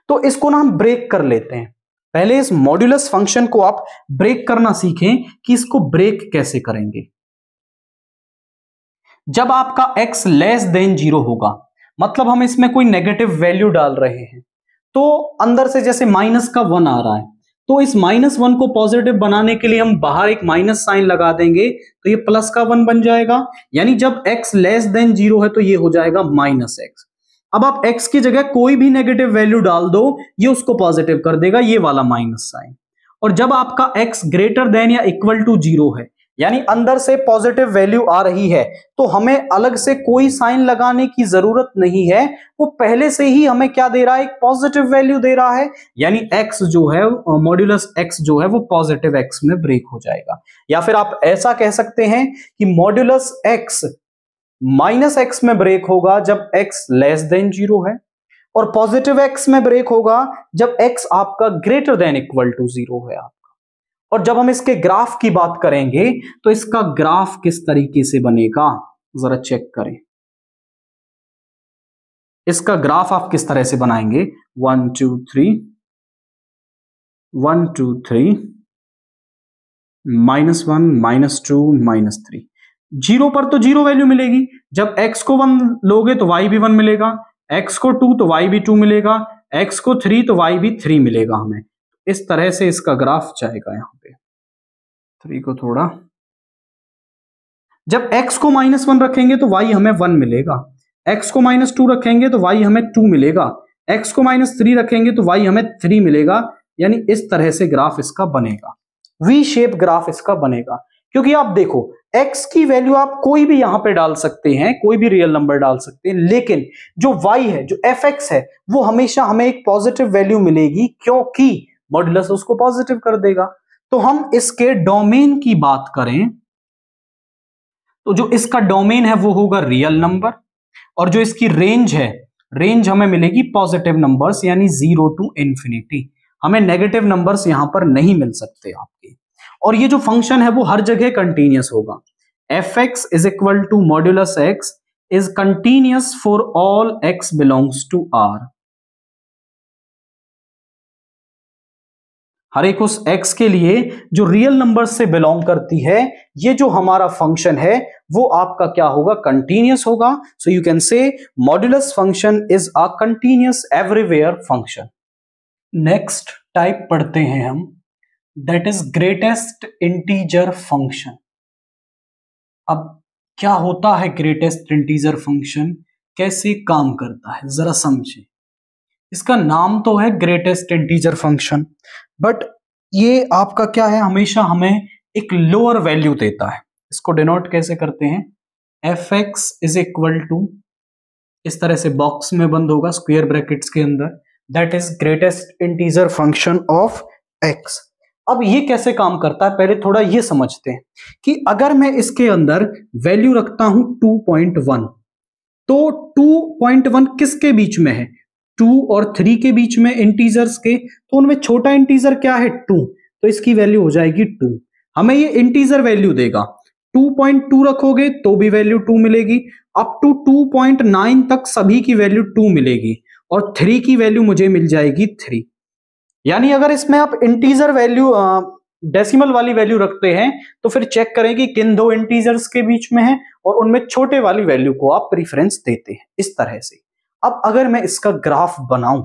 तो इसको ना हम ब्रेक कर लेते हैं, पहले इस मॉड्यूलस फंक्शन को आप ब्रेक करना सीखें कि इसको ब्रेक कैसे करेंगे। जब आपका x लेस देन जीरो होगा, मतलब हम इसमें कोई नेगेटिव वैल्यू डाल रहे हैं, तो अंदर से जैसे माइनस का 1 आ रहा है, तो इस -1 को पॉजिटिव बनाने के लिए हम बाहर एक माइनस साइन लगा देंगे तो ये प्लस का 1 बन जाएगा, यानी जब x लेस देन जीरो है तो ये हो जाएगा -x। अब आप x की जगह कोई भी नेगेटिव वैल्यू डाल दो, ये उसको पॉजिटिव कर देगा, ये वाला माइनस साइन। और जब आपका x ग्रेटर देन या इक्वल टू जीरो है, यानी अंदर से पॉजिटिव वैल्यू आ रही है, तो हमें अलग से कोई साइन लगाने की जरूरत नहीं है, वो पहले से ही हमें क्या दे रहा है, एक पॉजिटिव वैल्यू दे रहा है, यानी x जो है मॉड्यूलस x जो है वो पॉजिटिव x में ब्रेक हो जाएगा। या फिर आप ऐसा कह सकते हैं कि मॉड्यूलस x -x में ब्रेक होगा जब x लेस देन जीरो है, और पॉजिटिव x में ब्रेक होगा जब x आपका greater than equal to zero है आपका। और जब हम इसके ग्राफ की बात करेंगे तो इसका ग्राफ किस तरीके से बनेगा जरा चेक करें। इसका ग्राफ आप किस तरह से बनाएंगे, 1 2 3 1 2 3 -1 -2 -3। जीरो पर तो जीरो वैल्यू मिलेगी, जब x को 1 लोगे तो y भी 1 मिलेगा, x को 2 तो y भी 2 मिलेगा, x को 3 तो y भी 3 मिलेगा हमें। इस तरह से इसका ग्राफ जाएगा। यहां पे 3 को थोड़ा, जब x को -1 रखेंगे तो y हमें 1 मिलेगा, x को -2 रखेंगे तो y हमें 2 मिलेगा, x को -3 रखेंगे तो y हमें 3 मिलेगा, यानी इस तरह से ग्राफ इसका बनेगा, वी शेप ग्राफ इसका बनेगा। क्योंकि आप देखो x की वैल्यू आप कोई भी यहां पे डाल सकते हैं, कोई भी रियल नंबर डाल सकते हैं, लेकिन जो y है, जो fx है, वो हमेशा हमें एक पॉजिटिव वैल्यू मिलेगी, क्योंकि मॉड्यूलस उसको पॉजिटिव कर देगा। तो हम इसके डोमेन की बात करें तो जो इसका डोमेन है वो होगा रियल नंबर, और जो इसकी रेंज है, रेंज हमें मिलेगी पॉजिटिव नंबर्स यानी 0 टू इंफिनिटी। हमें नेगेटिव नंबर्स यहां पर नहीं मिल सकते आपके। और ये जो फंक्शन है वो हर जगह कंटीन्यूअस होगा। fx is equal to modulus x is continuous for all x belongs to r। हर एक उस x के लिए जो रियल नंबर से बिलोंग करती है, ये जो हमारा फंक्शन है वो आपका क्या होगा, कंटीन्यूअस होगा। So you can say modulus function is a continuous everywhere function. Next type पढ़ते हैं हम, that is greatest integer function. अब क्या होता है ग्रेटेस्ट इंटीजर फंक्शन, कैसे काम करता है, जरा समझे। इसका नाम तो है ग्रेटेस्ट इंटीजर फंक्शन, बट ये आपका क्या है, हमेशा हमें एक लोअर वैल्यू देता है। इसको डिनोट कैसे करते हैं, fx इज इक्वल टू, इस तरह से बॉक्स में बंद होगा स्क्वायर ब्रैकेट्स के अंदर, that is greatest integer function of x। अब ये कैसे काम करता है, पहले थोड़ा ये समझते हैं कि अगर मैं इसके अंदर वैल्यू रखता हूं 2.1, तो 2.1 किसके बीच में है, 2 और 3 के बीच में इंटीजर्स के, तो उनमें छोटा इंटीजर क्या है 2, तो इसकी वैल्यू हो जाएगी 2। हमें ये इंटीजर वैल्यू देगा, 2.2 रखोगे तो भी वैल्यू 2 मिलेगी, अप टू 2.9 तक सभी की वैल्यू 2 मिलेगी, और 3 की वैल्यू मुझे मिल जाएगी 3। यानी अगर इसमें आप इंटीजर वैल्यू डेसिमल वाली वैल्यू रखते हैं तो फिर चेक करें कि किन दो इंटीजर्स के बीच में है, और उनमें छोटे वाली वैल्यू को आप प्रीफरेंस देते हैं, इस तरह से। अब अगर मैं इसका ग्राफ बनाऊं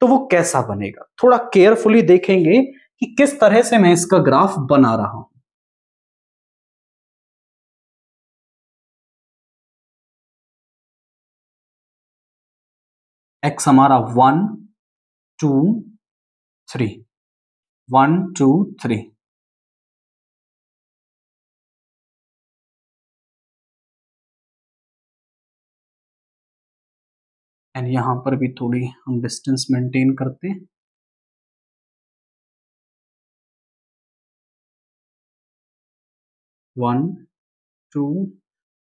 तो वो कैसा बनेगा, थोड़ा केयरफुली देखेंगे कि किस तरह से मैं इसका ग्राफ बना रहा हूं। एक्स हमारा 1 2 3, 1 2 3, एंड यहां पर भी थोड़ी हम डिस्टेंस मेंटेन करते हैं। वन 2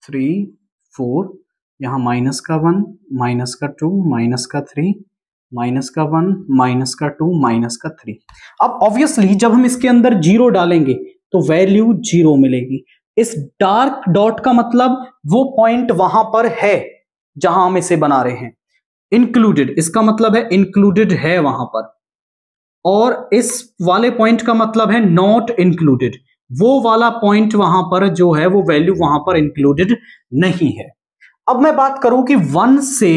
3 4, यहां माइनस का 1, माइनस का 2, माइनस का 3, माइनस का 1, माइनस का 2, माइनस का 3। अब ऑब्वियसली जब हम इसके अंदर 0 डालेंगे तो वैल्यू 0 मिलेगी। इस डार्क डॉट का मतलब वो पॉइंट वहां पर है जहां हम इसे बना रहे हैं। इंक्लूडेड, इसका मतलब है इंक्लूडेड है वहां पर, और इस वाले पॉइंट का मतलब है नॉट इंक्लूडेड, वो वाला पॉइंट वहां पर जो है वो वैल्यू वहां पर इंक्लूडेड नहीं है। अब मैं बात करूं कि 1 से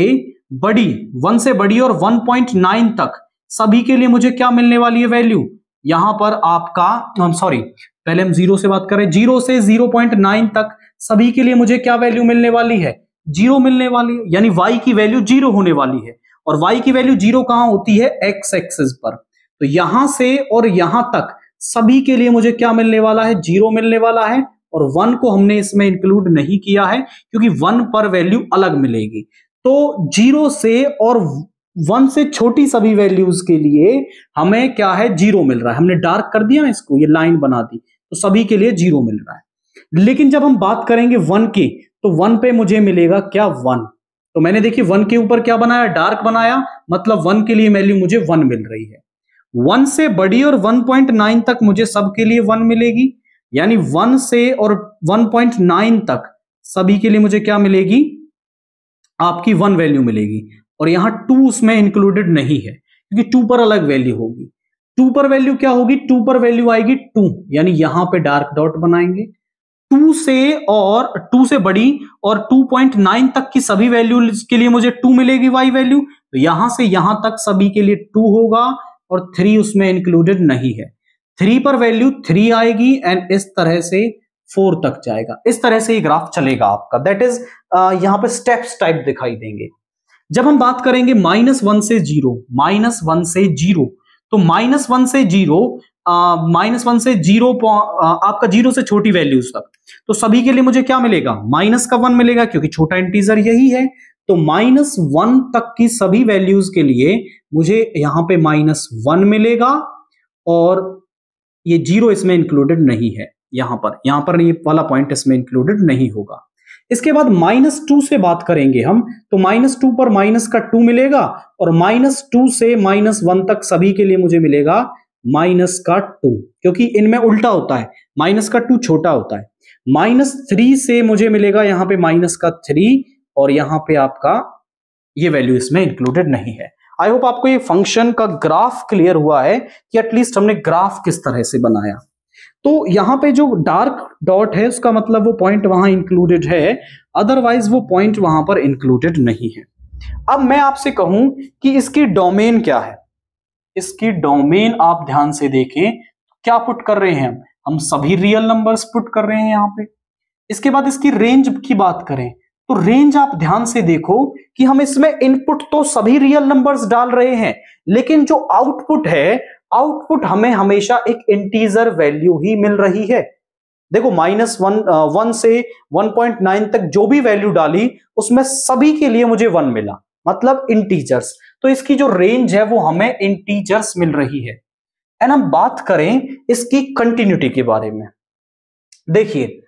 बड़ी और 1.9 तक सभी के लिए मुझे क्या मिलने वाली है वैल्यू, यहां पर आपका सॉरी, पहले हम 0 से बात करें, 0 से 0.9 तक सभी के लिए मुझे क्या वैल्यू मिलने वाली है, 0 मिलने वाली है, यानी y की वैल्यू 0 होने वाली है। और y की वैल्यू 0 कहां होती है, x एक्सिस पर। तो यहां से और यहां तक सभी के लिए मुझे क्या मिलने वाला है, 0 मिलने वाला है, और 1 को हमने इसमें इंक्लूड नहीं किया है क्योंकि 1 पर वैल्यू अलग मिलेगी। तो 0 से और 1 से छोटी सभी वैल्यूज के लिए हमें क्या है, 0 मिल रहा है। हमने डार्क कर दिया ना इसको, ये लाइन बना दी, तो सभी के लिए 0 मिल रहा है। लेकिन जब हम बात करेंगे 1 की, तो 1 पे मुझे मिलेगा क्या, 1। तो मैंने देखिए 1 के ऊपर क्या बनाया, डार्क बनाया, मतलब 1 के लिए वैल्यू मुझे 1 मिल रही है। 1 से बड़ी और 1.9 तक मुझे सबके लिए 1 मिलेगी, यानी 1 से और 1.9 तक सभी के लिए मुझे क्या मिलेगी, आपकी 1 वैल्यू मिलेगी। और यहां 2 उसमें इंक्लूडेड नहीं है क्योंकि 2 पर अलग वैल्यू होगी। 2 पर वैल्यू क्या होगी, 2 पर वैल्यू आएगी 2, यानी यहां पे डार्क डॉट बनाएंगे। 2 से बड़ी और 2.9 तक की सभी वैल्यू के लिए मुझे 2 मिलेगी y वैल्यू, तो यहां से यहां तक सभी के लिए 2 होगा, और 3 उसमें इंक्लूडेड नहीं है। 3 पर वैल्यू 3 आएगी, एंड इस तरह से 4 तक जाएगा। इस तरह से ये ग्राफ चलेगा आपका, दैट इज यहां पे स्टेप्स टाइप दिखाई देंगे। जब हम बात करेंगे -1 से 0, -1 से 0, तो -1 से 0 -1 से 0 आपका 0 से छोटी वैल्यूज तक, तो सभी के लिए मुझे क्या मिलेगा, -1 मिलेगा क्योंकि छोटा इंटीजर यही है। तो -1 तक की सभी वैल्यूज के लिए मुझे यहां पे -1 मिलेगा और ये 0 इसमें इंक्लूडेड नहीं है, यहां पर ये वाला पॉइंट इसमें इंक्लूडेड नहीं होगा। इसके बाद -2 से बात करेंगे हम, तो -2 पर माइनस का 2 मिलेगा और -2 से -1 तक सभी के लिए मुझे मिलेगा -2, क्योंकि इनमें उल्टा होता है, -2 छोटा होता है। -3 से मुझे मिलेगा यहां पे -3 और यहां पे आपका ये वैल्यू इसमें इंक्लूडेड नहीं है। आई होप आपको ये फंक्शन का ग्राफ क्लियर हुआ है कि एटलीस्ट हमने ग्राफ किस तरह से बनाया। तो यहां पे जो डार्क डॉट है उसका मतलब वो पॉइंट वहां इंक्लूडेड है, अदरवाइज वो पॉइंट वहां पर इंक्लूडेड नहीं है। अब मैं आपसे कहूं कि इसकी डोमेन क्या है, इसकी डोमेन आप ध्यान से देखें, क्या पुट कर रहे हैं हम सभी रियल नंबर्स पुट कर रहे हैं यहां पे। इसके बाद इसकी रेंज की बात करें तो रेंज आप ध्यान से देखो कि हम इसमें इनपुट तो सभी रियल नंबर्स डाल रहे हैं, लेकिन जो आउटपुट है, आउटपुट हमें हमेशा एक इंटीजर वैल्यू ही मिल रही है। देखो -1 से 1.9 तक जो भी वैल्यू डाली उसमें सभी के लिए मुझे 1 मिला, मतलब इंटीजर्स। तो इसकी जो रेंज है वो हमें इंटीजर्स मिल रही है। एंड हम बात करें इसकी कंटिन्यूटी के बारे में, देखिए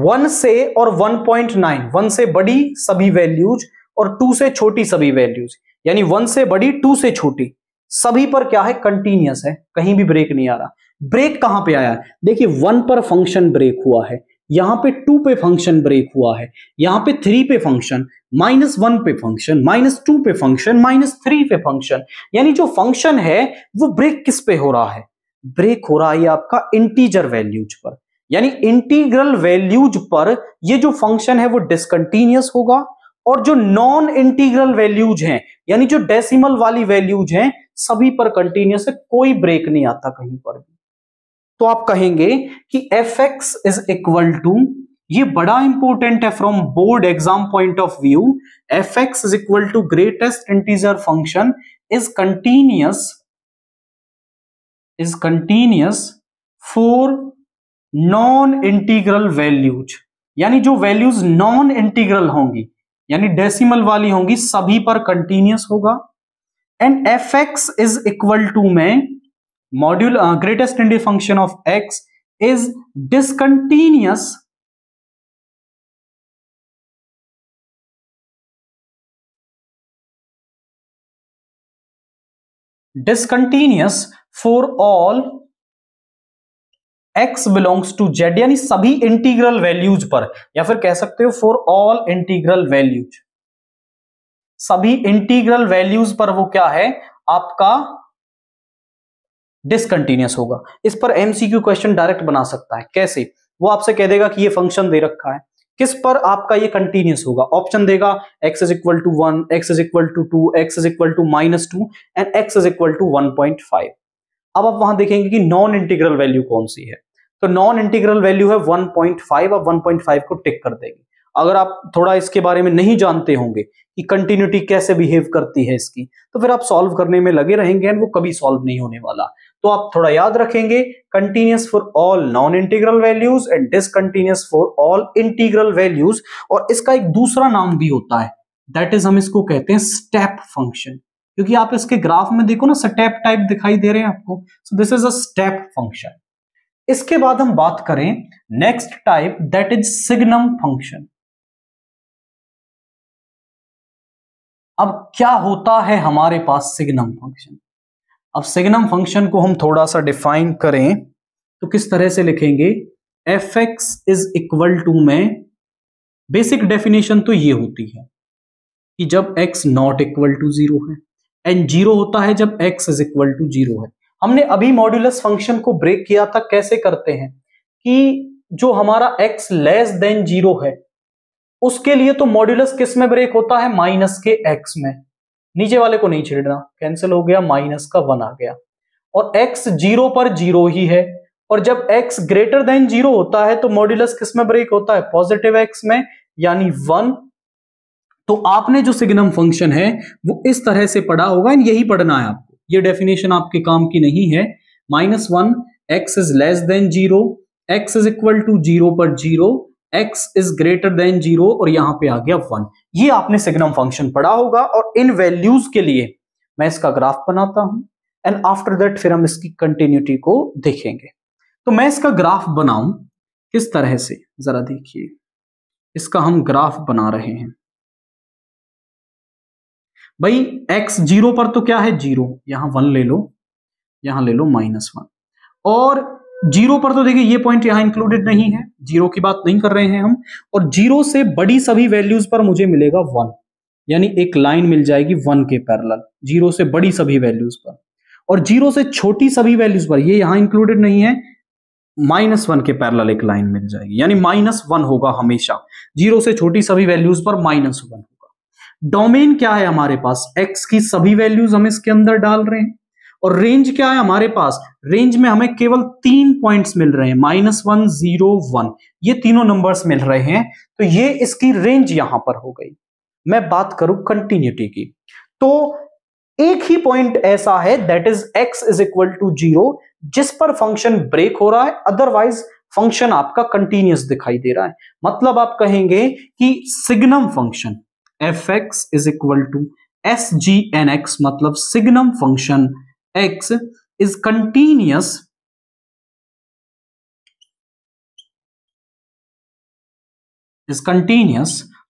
1 से और 1.9, 1 से बड़ी सभी वैल्यूज और 2 से छोटी सभी वैल्यूज, यानी 1 से बड़ी 2 से छोटी, सभी पर क्या है, कंटीन्यूअस है, कहीं भी ब्रेक नहीं आ रहा। ब्रेक कहां पे आया, देखिए 1 पर फंक्शन ब्रेक हुआ है, यहां पे 2 पे फंक्शन ब्रेक हुआ है, यहां पे 3 पे फंक्शन, -1 पे फंक्शन, -2 पे फंक्शन, -3 पे फंक्शन। यानी जो फंक्शन है वो ब्रेक किस पे हो रहा है, ब्रेक हो रहा है आपका इंटीजर वैल्यूज पर। यानी इंटीग्रल वैल्यूज पर ये जो फंक्शन है वो डिसकंटीन्यूअस होगा, और जो नॉन इंटीग्रल वैल्यूज हैं, यानी जो डेसिमल वाली वैल्यूज हैं, सभी पर कंटीन्यूअस है, कोई ब्रेक नहीं आता कहीं पर भी। तो आप कहेंगे कि fx इज इक्वल टू, ये बड़ा इंपॉर्टेंट है from board exam point of view, fx is equal to greatest integer function is continuous for non integral values, यानी जो वैल्यूज नॉन इंटीग्रल होंगी, यानी डेसिमल वाली होंगी, सभी पर कंटीन्यूअस होगा। And fx is equal to में module greatest integer function of x is discontinuous for all x belongs to z, यानी सभी इंटीग्रल वैल्यूज पर, या फिर कह सकते हो फॉर ऑल इंटीग्रल वैल्यूज, सभी इंटीग्रल वैल्यूज पर वो क्या है आपका डिसकंटीन्यूअस होगा। इस पर एमसीक्यू क्वेश्चन डायरेक्ट बना सकता है, कैसे, वो आपसे कह देगा कि ये फंक्शन दे रखा है, किस पर आपका ये कंटीन्यूअस होगा, ऑप्शन देगा x is equal to 1, x is equal to 2, x is equal to -2 and x is equal to 1.5। अब आप वहां देखेंगे कि नॉन इंटीग्रल वैल्यू कौन सी है, तो नॉन इंटीग्रल वैल्यू है 1.5, अब 1.5 को टिक कर देंगे। अगर आप थोड़ा इसके बारे में नहीं जानते होंगे कि कंटिन्यूटी कैसे बिहेव करती है इसकी, तो फिर आप सॉल्व करने में लगे रहेंगे एंड वो कभी सॉल्व नहीं होने वाला। तो आप थोड़ा याद रखेंगे, continuous for all non integral values and discontinuous for all integral values. और इसका एक दूसरा नाम भी होता है, दैट इज हम इसको कहते हैं स्टेप फंक्शन, क्योंकि आप इसके ग्राफ में देखो ना स्टेप टाइप दिखाई दे रहे हैं आपको, सो this is a step function. इसके बाद हम बात करें next type, that is signum function. अब क्या होता है हमारे पास सिग्नम फंक्शन, अब सिग्नम फंक्शन को हम थोड़ा सा डिफाइन करें तो किस तरह से लिखेंगे, fx इज इक्वल टू में बेसिक डेफिनेशन तो ये होती है कि जब x नॉट इक्वल टू 0 है, एंड 0 होता है जब x इज इक्वल टू 0 है। हमने अभी मॉड्यूलस फंक्शन को ब्रेक किया था, कैसे करते हैं कि जो हमारा x लेस देन 0 है उसके लिए तो मॉड्यूलस किस में ब्रेक होता है, माइनस के x में, नीचे वाले को नहीं छेड़ना, कैंसिल हो गया, माइनस का 1 आ गया, और x 0 पर 0 ही है, और जब x ग्रेटर देन 0 होता है तो मॉड्यूलस किस में ब्रेक होता है, पॉजिटिव x में, यानी 1। तो आपने जो सिग्नम फंक्शन है वो इस तरह से पढ़ा होगा, यही पढ़ना है आपको, ये डेफिनेशन आपके काम की नहीं है। -1, x is less than 0, x is equal to 0 पर 0, x इज ग्रेटर देन 0 और यहां पे आ गया 1। ये आपने सिग्नम फंक्शन पढ़ा होगा और इन वैल्यूज के लिए मैं इसका ग्राफ बनाता हूं एंड आफ्टर दैट फिर हम इसकी कंटिन्यूटी को देखेंगे। तो मैं इसका ग्राफ बनाऊं किस तरह से, जरा देखिए, इसका हम ग्राफ बना रहे हैं। भाई x 0 पर तो क्या है 0, यहां 1 ले लो, यहां ले लो -1, और 0 पर तो देखिए ये पॉइंट यहां इंक्लूडेड नहीं है, 0 की बात नहीं कर रहे हैं हम, और 0 से बड़ी सभी वैल्यूज पर मुझे मिलेगा 1, यानी एक लाइन मिल जाएगी 1 के पैरेलल 0 से बड़ी सभी वैल्यूज पर, और 0 से छोटी सभी वैल्यूज पर, ये यहां इंक्लूडेड नहीं है, -1 के पैरेलल एक लाइन मिल जाएगी, यानी -1 होगा हमेशा, 0 से छोटी सभी वैल्यूज पर -1 होगा। डोमेन क्या है हमारे पास, x की सभी वैल्यूज हम इसके अंदर डाल रहे हैं, और रेंज क्या है हमारे पास, रेंज में हमें केवल 3 पॉइंट्स मिल रहे हैं, -1, 0, 1, ये तीनों नंबर्स मिल रहे हैं, तो ये इसकी रेंज यहां पर हो गई। मैं बात करूं कंटिन्यूटी की, तो एक ही पॉइंट ऐसा है that is x is equal to 0 जिस पर फंक्शन ब्रेक हो रहा है, अदरवाइज फंक्शन आपका कंटिन्यूअस दिखाई दे रहा है। मतलब आप कहेंगे कि signum function fx is equal to sgnx, मतलब signum function x is continuous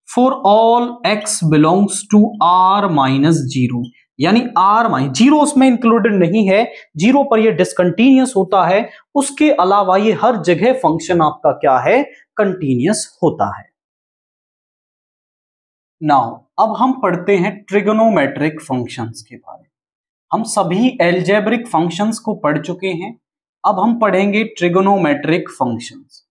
for all x belongs to r minus 0, यानी r-0 उसमें इंक्लूडेड नहीं है, 0 पर ये डिसकंटीन्यूअस होता है, उसके अलावा ये हर जगह फंक्शन आपका क्या है, कंटीन्यूअस होता है। नाउ अब हम पढ़ते हैं ट्रिगोनोमेट्रिक फंक्शंस के बारे में। हम सभी एल्जेब्रिक फंक्शंस को पढ़ चुके हैं, अब हम पढ़ेंगे ट्रिगोनोमेट्रिक फंक्शंस।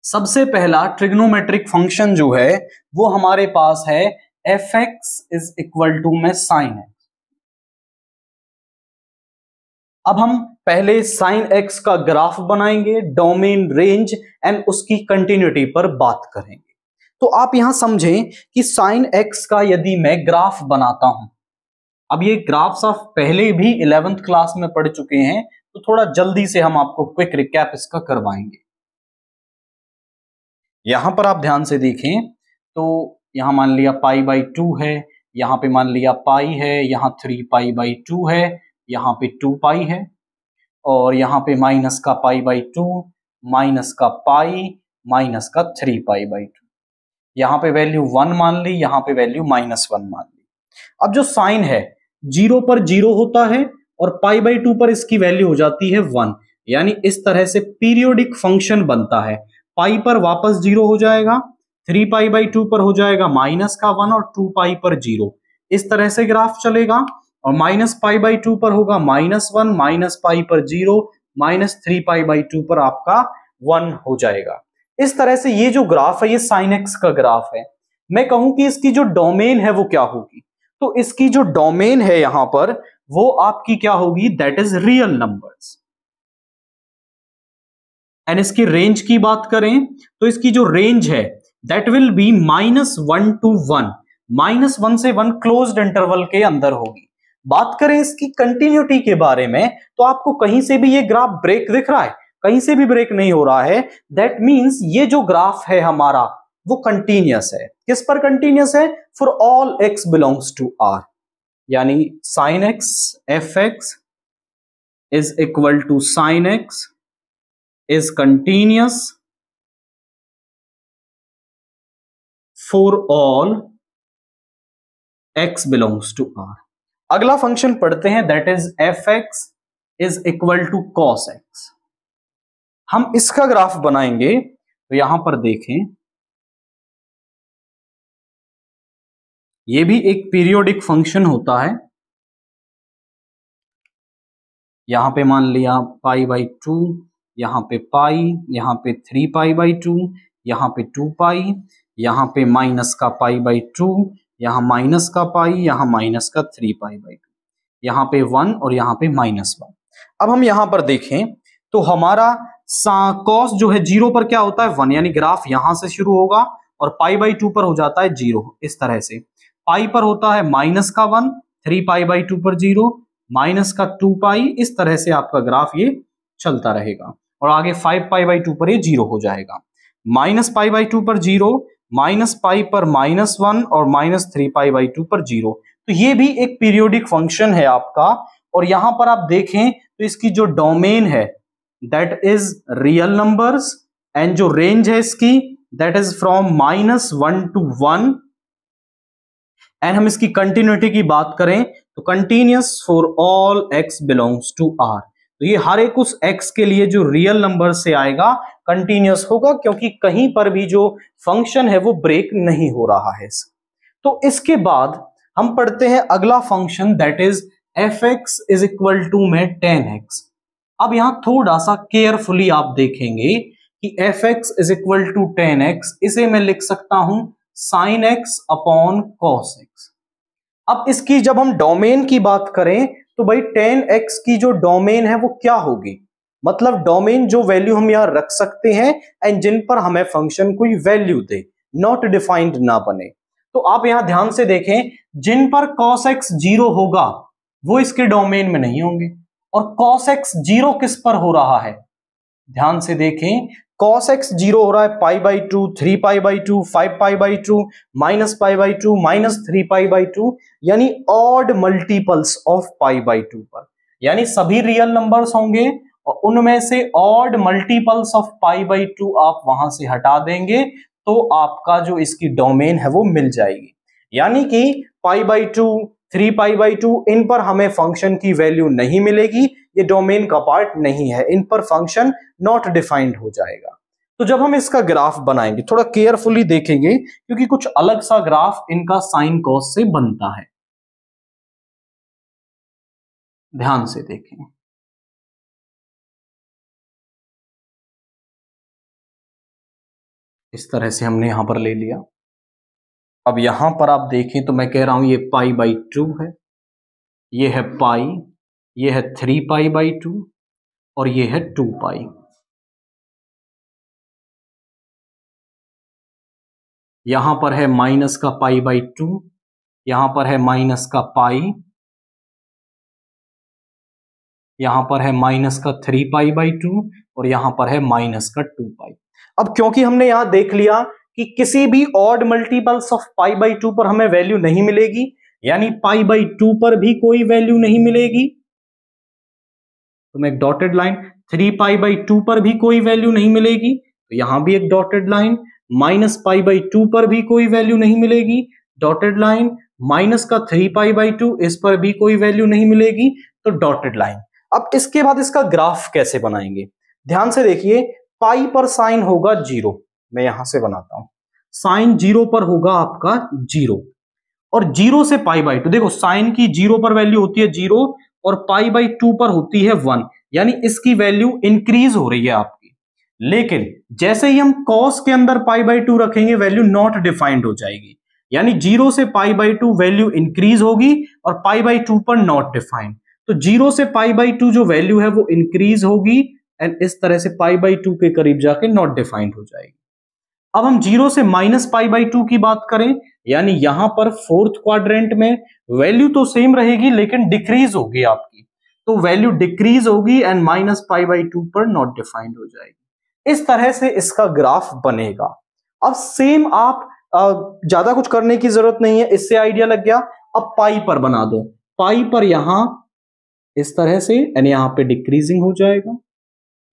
सबसे पहला ट्रिगोनोमेट्रिक फंक्शन जो है वो हमारे पास है fx इज इक्वल टू में sin x। अब हम पहले sin x का ग्राफ बनाएंगे, डोमेन, रेंज एंड उसकी कंटिन्यूटी पर बात करेंगे। तो आप यहां समझें कि sin x का यदि मैं ग्राफ बनाता हूं, अब ये ग्राफ्स आप पहले भी 11th क्लास में पढ़ चुके हैं, तो थोड़ा जल्दी से हम आपको क्विक रिकैप इसका करवाएंगे। यहां पर आप ध्यान से देखें तो यहां मान लिया π/2 है, यहां पे मान लिया पाई है, यहां 3π/2 है, यहां पे 2π है, और यहां पे माइनस का π/2, माइनस का पाई, माइनस का 3π/2, यहां पे वैल्यू 1 मान ली, यहां पे वैल्यू -1 मान ली। अब जो साइन है 0 पर 0 होता है और π/2 पर इसकी वैल्यू हो जाती है 1, यानी इस तरह से पीरियोडिक फंक्शन बनता है। पाई पर वापस 0 हो जाएगा, 3π/2 पर हो जाएगा -1 और 2π पर 0, इस तरह से ग्राफ चलेगा, और -π/2 पर होगा -1, -π पर 0, -3π/2 पर आपका 1 हो जाएगा। इस तरह से ये जो ग्राफ है ये sin x का ग्राफ है। मैं कहूं कि इसकी जो डोमेन है वो क्या होगी, तो इसकी जो डोमेन है यहां पर वो आपकी क्या होगी, that is real numbers. And इसकी रेंज की बात करें तो इसकी जो रेंज है दैट विल बी -1 to 1, -1 से 1 क्लोज्ड इंटरवल के अंदर होगी। बात करें इसकी कंटिन्यूटी के बारे में तो आपको कहीं से भी ये ग्राफ ब्रेक दिख रहा है, कहीं से भी ब्रेक नहीं हो रहा है, दैट मींस ये जो ग्राफ है हमारा वो कंटिन्यूअस है। किस पर कंटिन्यूअस है, for all x belongs to r, यानी sin x fx is equal to sin x is continuous for all x belongs to r। अगला फंक्शन पढ़ते हैं that is fx is equal to cos x। हम इसका graph बनाएंगे तो यहां पर देखें, यह भी एक पीरियोडिक फंक्शन होता है। यहां पे मान लिया π/2, यहां पे पाई, यहां पे 3π/2, यहां पे 2π, यहां पे माइनस का π/2, यहां माइनस का पाई, यहां माइनस का 3π/2, यहां पे 1 और यहां पे -1। अब हम यहां पर देखें तो हमारा कॉस जो है 0 पर क्या होता है 1, यानी ग्राफ यहां से शुरू होगा और π/2 पर हो जाता है 0, इस तरह से। पाई पर होता है -1, 3π/2 पर 0, माइनस का 2 पाई, इस तरह से आपका ग्राफ ये चलता रहेगा और आगे 5 पाई बाई 2 पर ये 0 हो जाएगा। माइनस पाई बाई 2 पर 0, माइनस पाई पर -1 और -3 पाई बाई 2 पर 0। तो ये भी एक पीरियोडिक फंक्शन है आपका। और यहां पर आप देखें तो इसकी जो डोमेन है that is real numbers and जो रेंज है इसकी that is from -1 to 1। And हम इसकी कंटिन्यूटी की बात करें तो continuous for all x belongs to r। तो ये हर एक उस x के लिए जो रियल नंबर से आएगा कंटिन्यूअस होगा, क्योंकि कहीं पर भी जो फंक्शन है वो ब्रेक नहीं हो रहा है। तो इसके बाद हम पढ़ते हैं अगला function that is fx is equal to में 10x। अब यहां थोड़ा सा केयरफुली आप देखेंगे कि fx is equal to 10x, इसे मैं लिख सकता हूं sin x upon cos x। अब इसकी जब हम डोमेन की बात करें तो भाई 10x की जो डोमेन है वो क्या होगी, मतलब डोमेन जो वैल्यू हम यहां रख सकते हैं एंड जिन पर हमें फंक्शन कोई वैल्यू दे, नॉट डिफाइंड ना बने। तो आप यहां ध्यान से देखें, जिन पर cos x 0 होगा वो इसके डोमेन में नहीं होंगे। और cos x 0 किस पर हो रहा है, ध्यान से देखें, cos x 0 हो रहा है पाई by 2, 3 pi by 2, 5 pi by 2, minus pi by 2, -3 pi by 2, यानी odd multiples of pi by 2 पर। यानी सभी रियल नंबर्स होंगे और उनमें से odd multiples of pi by 2 आप वहां से हटा देंगे तो आपका जो इसकी डोमेन है वो मिल जाएगी। यानी कि पाई बाई 2, 3 पाई बाई 2, इन पर हमें फंक्शन की वैल्यू नहीं मिलेगी, ये डोमेन का पार्ट नहीं है, इन पर फंक्शन नॉट डिफाइंड हो जाएगा। तो जब हम इसका ग्राफ बनाएंगे थोड़ा केयरफुली देखेंगे, क्योंकि कुछ अलग सा ग्राफ इनका साइन कॉस से बनता है। ध्यान से देखें, इस तरह से हमने यहां पर ले लिया। अब यहां पर आप देखें तो मैं कह रहा हूं ये पाई बाई 2 है, ये है पाई, ये है 3 पाई बाई 2 और ये है 2 पाई। यहां पर है माइनस का पाई बाई 2, यहां पर है माइनस का पाई, यहां पर है माइनस का 3 पाई बाई 2 और यहां पर है माइनस का 2 पाई। अब क्योंकि हमने यहां देख लिया कि किसी भी odd multiples of pi by 2 पर हमें वैल्यू नहीं मिलेगी, यानी पाई बाई 2 पर भी कोई वैल्यू नहीं मिलेगी, तो मैं एक डॉटेड लाइन, 3 पाई बाई 2 पर भी कोई वैल्यू नहीं मिलेगी तो यहां भी एक dotted line, minus pi by 2 पर भी कोई वैल्यू नहीं मिलेगी, डॉटेड लाइन, माइनस का 3 पाई बाई 2 इस पर भी कोई वैल्यू नहीं मिलेगी तो डॉटेड लाइन। अब इसके बाद इसका ग्राफ कैसे बनाएंगे, ध्यान से देखिए, पाई पर साइन होगा 0, मैं यहां से बनाता हूं, साइन 0 पर होगा आपका 0 और 0 से पाई बाई 2, देखो साइन की 0 पर वैल्यू होती है 0 और पाई बाई 2 पर होती है 1, यानी इसकी वैल्यू इंक्रीज हो रही है आपकी। लेकिन जैसे ही हम कॉस के अंदर पाई बाई 2 रखेंगे वैल्यू नॉट डिफाइंड हो जाएगी, यानी 0 से पाई बाई 2 वैल्यू इंक्रीज होगी और पाई बाई 2 पर नॉट डिफाइंड। तो 0 से पाई बाई 2 जो वैल्यू है वो इंक्रीज होगी एंड इस तरह से पाई बाई 2 के करीब जाके नॉट डिफाइंड हो जाएगी। अब हम 0 से माइनस पाई बाई 2 की बात करें, यानी यहां पर फोर्थ क्वाड्रेंट में वैल्यू तो सेम रहेगी लेकिन डिक्रीज होगी आपकी, तो वैल्यू डिक्रीज होगी एंड माइनस पाई बाई 2 पर नॉट डिफाइंड हो जाएगी। इस तरह से इसका ग्राफ बनेगा। अब सेम आप ज्यादा कुछ करने की जरूरत नहीं है, इससे आइडिया लग गया। अब पाई पर बना दो, पाई पर यहां इस तरह से यानी यहां पे डिक्रीजिंग हो जाएगा,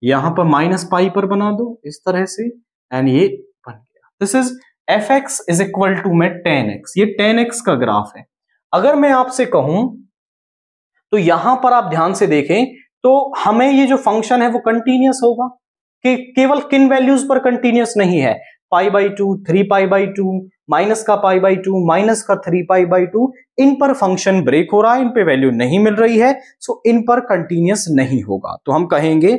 यहां पर माइनस पाई पर बना दो इस तरह से एंड ये बन गया। This is fx is equal to में 10x, ये 10x का ग्राफ है। अगर मैं आपसे कहूं तो यहां पर आप ध्यान से देखें तो हमें ये जो फंक्शन है वो कंटिन्यूअस होगा, कि केवल किन वैल्यूज पर कंटिन्यूअस नहीं है, पाई बाई 2, 3 पाई बाई 2, माइनस का पाई बाई 2, माइनस का 3 पाई बाई 2, इन पर फंक्शन ब्रेक हो रहा है, इन पे वैल्यू नहीं मिल रही है, सो इन पर कंटिन्यूअस नहीं होगा। तो हम कहेंगे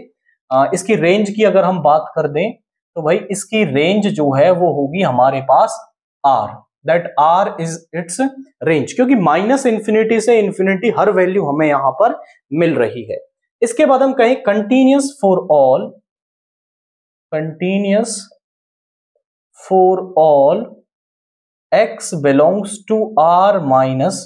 इसकी रेंज की अगर हम बात कर दें तो भाई इसकी रेंज जो है वो होगी हमारे पास r, that r is it's range, क्योंकि माइनस इंफिनिटी से इंफिनिटी हर वैल्यू हमें यहां पर मिल रही है। इसके बाद हम कहें continuous for all x belongs to r minus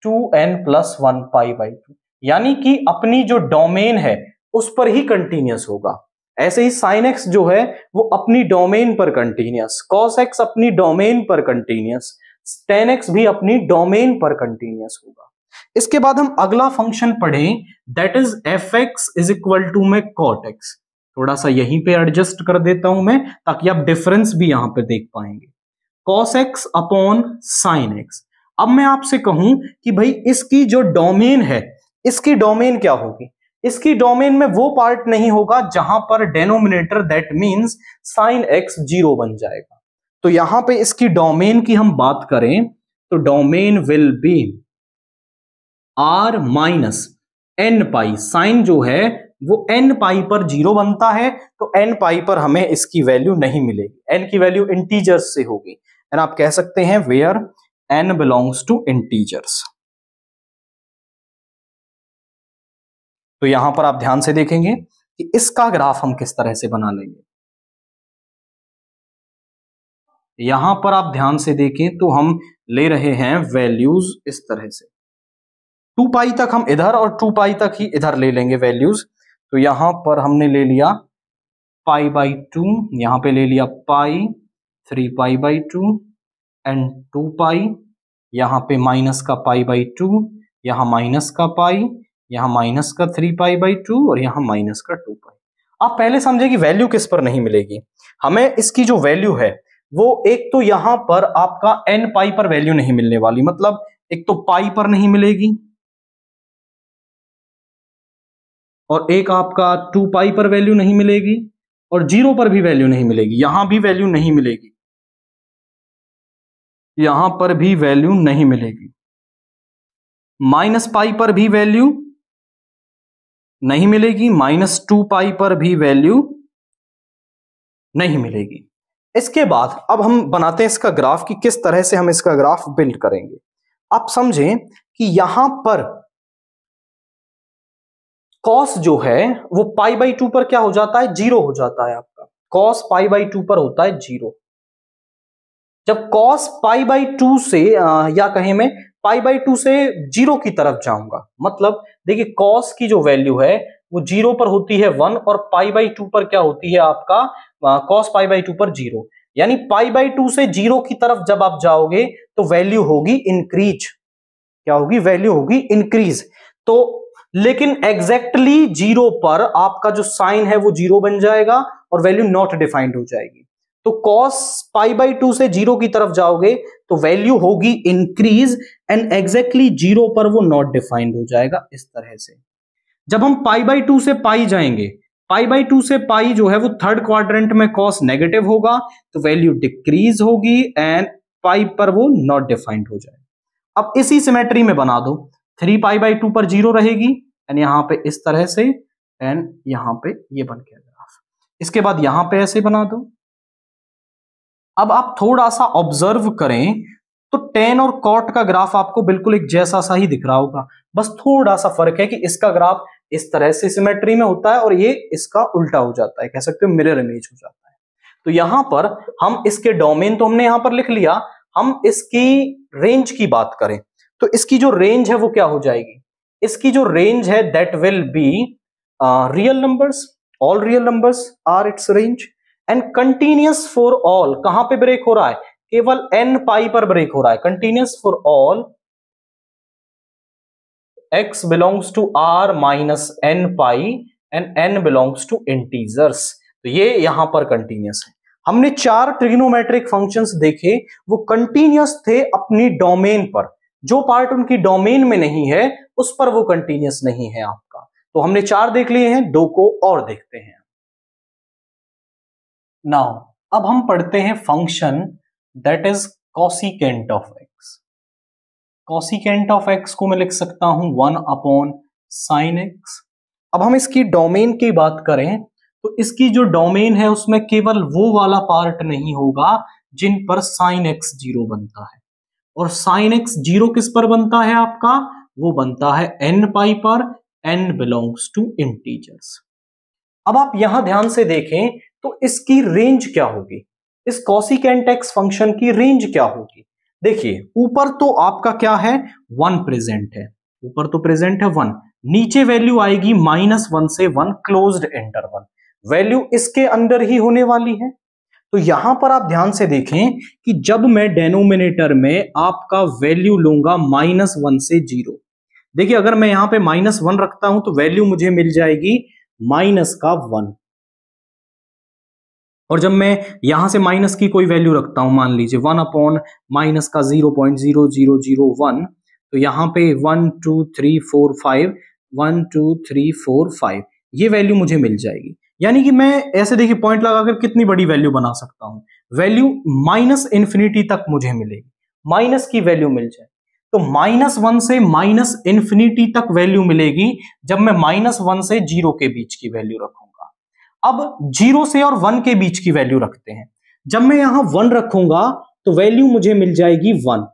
2n plus 1 pi by 2। यानी कि अपनी जो डोमेन है उस पर ही कंटिन्यूअस होगा। ऐसे ही sin x जो है वो अपनी डोमेन पर कंटिन्यूअस, cos x अपनी डोमेन पर कंटिन्यूअस, tan x भी अपनी डोमेन पर कंटिन्यूअस होगा। इसके बाद हम अगला फंक्शन पढ़ें, that is fx is equal to में cot x। थोड़ा सा यहीं पे एडजस्ट कर देता हूं मैं ताकि आप डिफरेंस भी यहां पे देख पाएंगे। cos x upon sin x। अब मैं आपसे कहूं कि भाई इसकी जो डोमेन है, इसकी डोमेन क्या होगी? इसकी डोमेन में वो पार्ट नहीं होगा जहां पर denominator that means sin x 0 बन जाएगा। तो यहां पे इसकी डोमेन की हम बात करें तो domain will be r minus n pi. Sine जो है वो एन पाई पर 0 बनता है, तो एन पाई पर हमें इसकी वैल्यू नहीं मिलेगी, एन की वैल्यू इंटीजर्स से होगी। एंड आप कह सकते हैं where n belongs to integers. तो यहां पर आप ध्यान से देखेंगे कि इसका ग्राफ हम किस तरह से बना लेंगे। यहां पर आप ध्यान से देखें तो हम ले रहे हैं वैल्यूज इस तरह से, 2 पाई तक हम इधर और 2 पाई तक ही इधर ले लेंगे वैल्यूज। तो यहां पर हमने ले लिया पाई बाई 2, यहां पे ले लिया पाई, 3 पाई बाई 2 एंड 2 पाई, यहां पे माइनस का पाई बाई 2, यहां माइनस का पाई, यहां माइनस का 3 पाई बाई 2 और यहां माइनस का 2 पाई। आप पहले समझे कि वैल्यू किस पर नहीं मिलेगी। हमें इसकी जो वैल्यू है वो एक तो यहां पर आपका एन पाई पर वैल्यू नहीं मिलने वाली, मतलब एक तो पाई पर नहीं मिलेगी और एक आपका 2 पाई पर वैल्यू नहीं मिलेगी और 0 पर भी वैल्यू नहीं मिलेगी, यहां भी वैल्यू नहीं मिलेगी, यहां पर भी वैल्यू नहीं मिलेगी, माइनस पाई पर भी वैल्यू नहीं मिलेगी, माइनस 2 पाई पर भी वैल्यू नहीं मिलेगी। इसके बाद अब हम बनाते हैं इसका ग्राफ कि किस तरह से हम इसका ग्राफ बिल्ड करेंगे। आप समझें कि यहां पर cos जो है वो पाई बाई 2 पर क्या हो जाता है, 0 हो जाता है। आपका cos पाई बाई 2 पर होता है 0। जब cos पाई बाई 2 से या कहें मैं पाई बाई 2 से 0 की तरफ जाऊंगा, मतलब देखिए cos की जो वैल्यू है वो 0 पर होती है 1 और पाई बाई 2 पर क्या होती है आपका cos पाई बाई 2 पर 0, यानी पाई बाई 2 से 0 की तरफ जब आप जाओगे तो वैल्यू होगी इंक्रीज। क्या होगी? वैल्यू होगी इंक्रीज। तो लेकिन एग्जैक्टली 0 पर आपका जो साइन है वो 0 बन जाएगा और वैल्यू नॉट डिफाइंड हो जाएगी। तो cos पाई बाई 2 से 0 की तरफ जाओगे तो वैल्यू होगी इंक्रीज एंड एग्जैक्टली 0 पर वो नॉट डिफाइंड हो जाएगा इस तरह से। जब हम पाई बाई 2 से पाई जाएंगे, पाई बाई 2 से पाई जो है वो थर्ड क्वाड्रेंट में cos नेगेटिव होगा तो वैल्यू डिक्रीज होगी एंड पाई पर वो नॉट डिफाइंड हो जाएगा। अब इसी सिमेट्री में बना दो, 3 पाई बाई 2 पर 0 रहेगी एंड यहां पे इस तरह से एंड यहां पे ये बन गया ग्राफ। इसके बाद यहां पे ऐसे बना दो। अब आप थोड़ा सा ऑब्जर्व करें तो tan और cot का ग्राफ आपको बिल्कुल एक जैसा सा ही दिख रहा होगा, बस थोड़ा सा फर्क है कि इसका ग्राफ इस तरह से सिमेट्री में होता है और ये इसका उल्टा हो जाता है, कह सकते हो मिरर इमेज हो जाता है। तो यहां पर हम इसके डोमेन तो हमने यहां पर लिख लिया, हम इसकी रेंज की बात करें तो इसकी जो रेंज है वो क्या हो जाएगी? इसकी जो रेंज है that will be real numbers, all real numbers are its range and continuous for all. कहां पे ब्रेक हो रहा है? केवल एन पाई पर ब्रेक हो रहा है। Continuous for all x belongs to r minus n pi and n belongs to integers. तो ये यहां पर कंटिन्यूअस है। हमने 4 ट्रिग्नोमेट्रिक फंक्शंस देखे, वो कंटिन्यूअस थे अपनी डोमेन पर। जो पार्ट उनकी डोमेन में नहीं है उस पर वो कंटिन्यूअस नहीं है आपका। तो हमने 4 देख लिए हैं, 2 को और देखते हैं। नाउ अब हम पढ़ते हैं function that is cosecant of x। Cosecant of x को मैं लिख सकता हूं 1 अपॉन साइन x। अब हम इसकी डोमेन की बात करें तो इसकी जो डोमेन है उसमें केवल वो वाला पार्ट नहीं होगा जिन पर साइन x 0 बनता है, और साइन x 0 किस पर बनता है आपका? वो बनता है n पाई पर, n बिलोंग्स टू इंटीजर्स। अब आप यहां ध्यान से देखें तो इसकी रेंज क्या होगी? इस कॉसिकेंट x फंक्शन की रेंज क्या होगी? देखिए ऊपर तो आपका क्या है? 1 प्रेजेंट है, ऊपर तो प्रेजेंट है 1, नीचे वैल्यू आएगी -1 से 1 क्लोज्ड इंटरवल, वैल्यू इसके अंदर ही होने वाली है। तो यहां पर आप ध्यान से देखें कि जब मैं डेनोमिनेटर में आपका वैल्यू लूंगा -1 से 0, देखिए अगर मैं यहां पे -1 रखता हूं तो वैल्यू मुझे मिल जाएगी -1, और जब मैं यहां से माइनस की कोई वैल्यू रखता हूं, मान लीजिए 1 अपॉन माइनस का 0.0001, तो यहां पे 1 2 3 4 5 1 2 3 4 5 ये वैल्यू मुझे मिल जाएगी। यानी कि मैं ऐसे देखिए पॉइंट लगाकर कितनी बड़ी वैल्यू बना सकता हूं, वैल्यू -इन्फिनिटी तक मुझे मिलेगी, माइनस की वैल्यू मिल जाए तो -1 से -इन्फिनिटी तक वैल्यू मिलेगी जब मैं -1 से 0 के बीच की वैल्यू रखूंगा। अब 0 से और 1 के बीच की वैल्यू रखते हैं, जब मैं यहां 1 रखूंगा तो वैल्यू मुझे मिल जाएगी 1,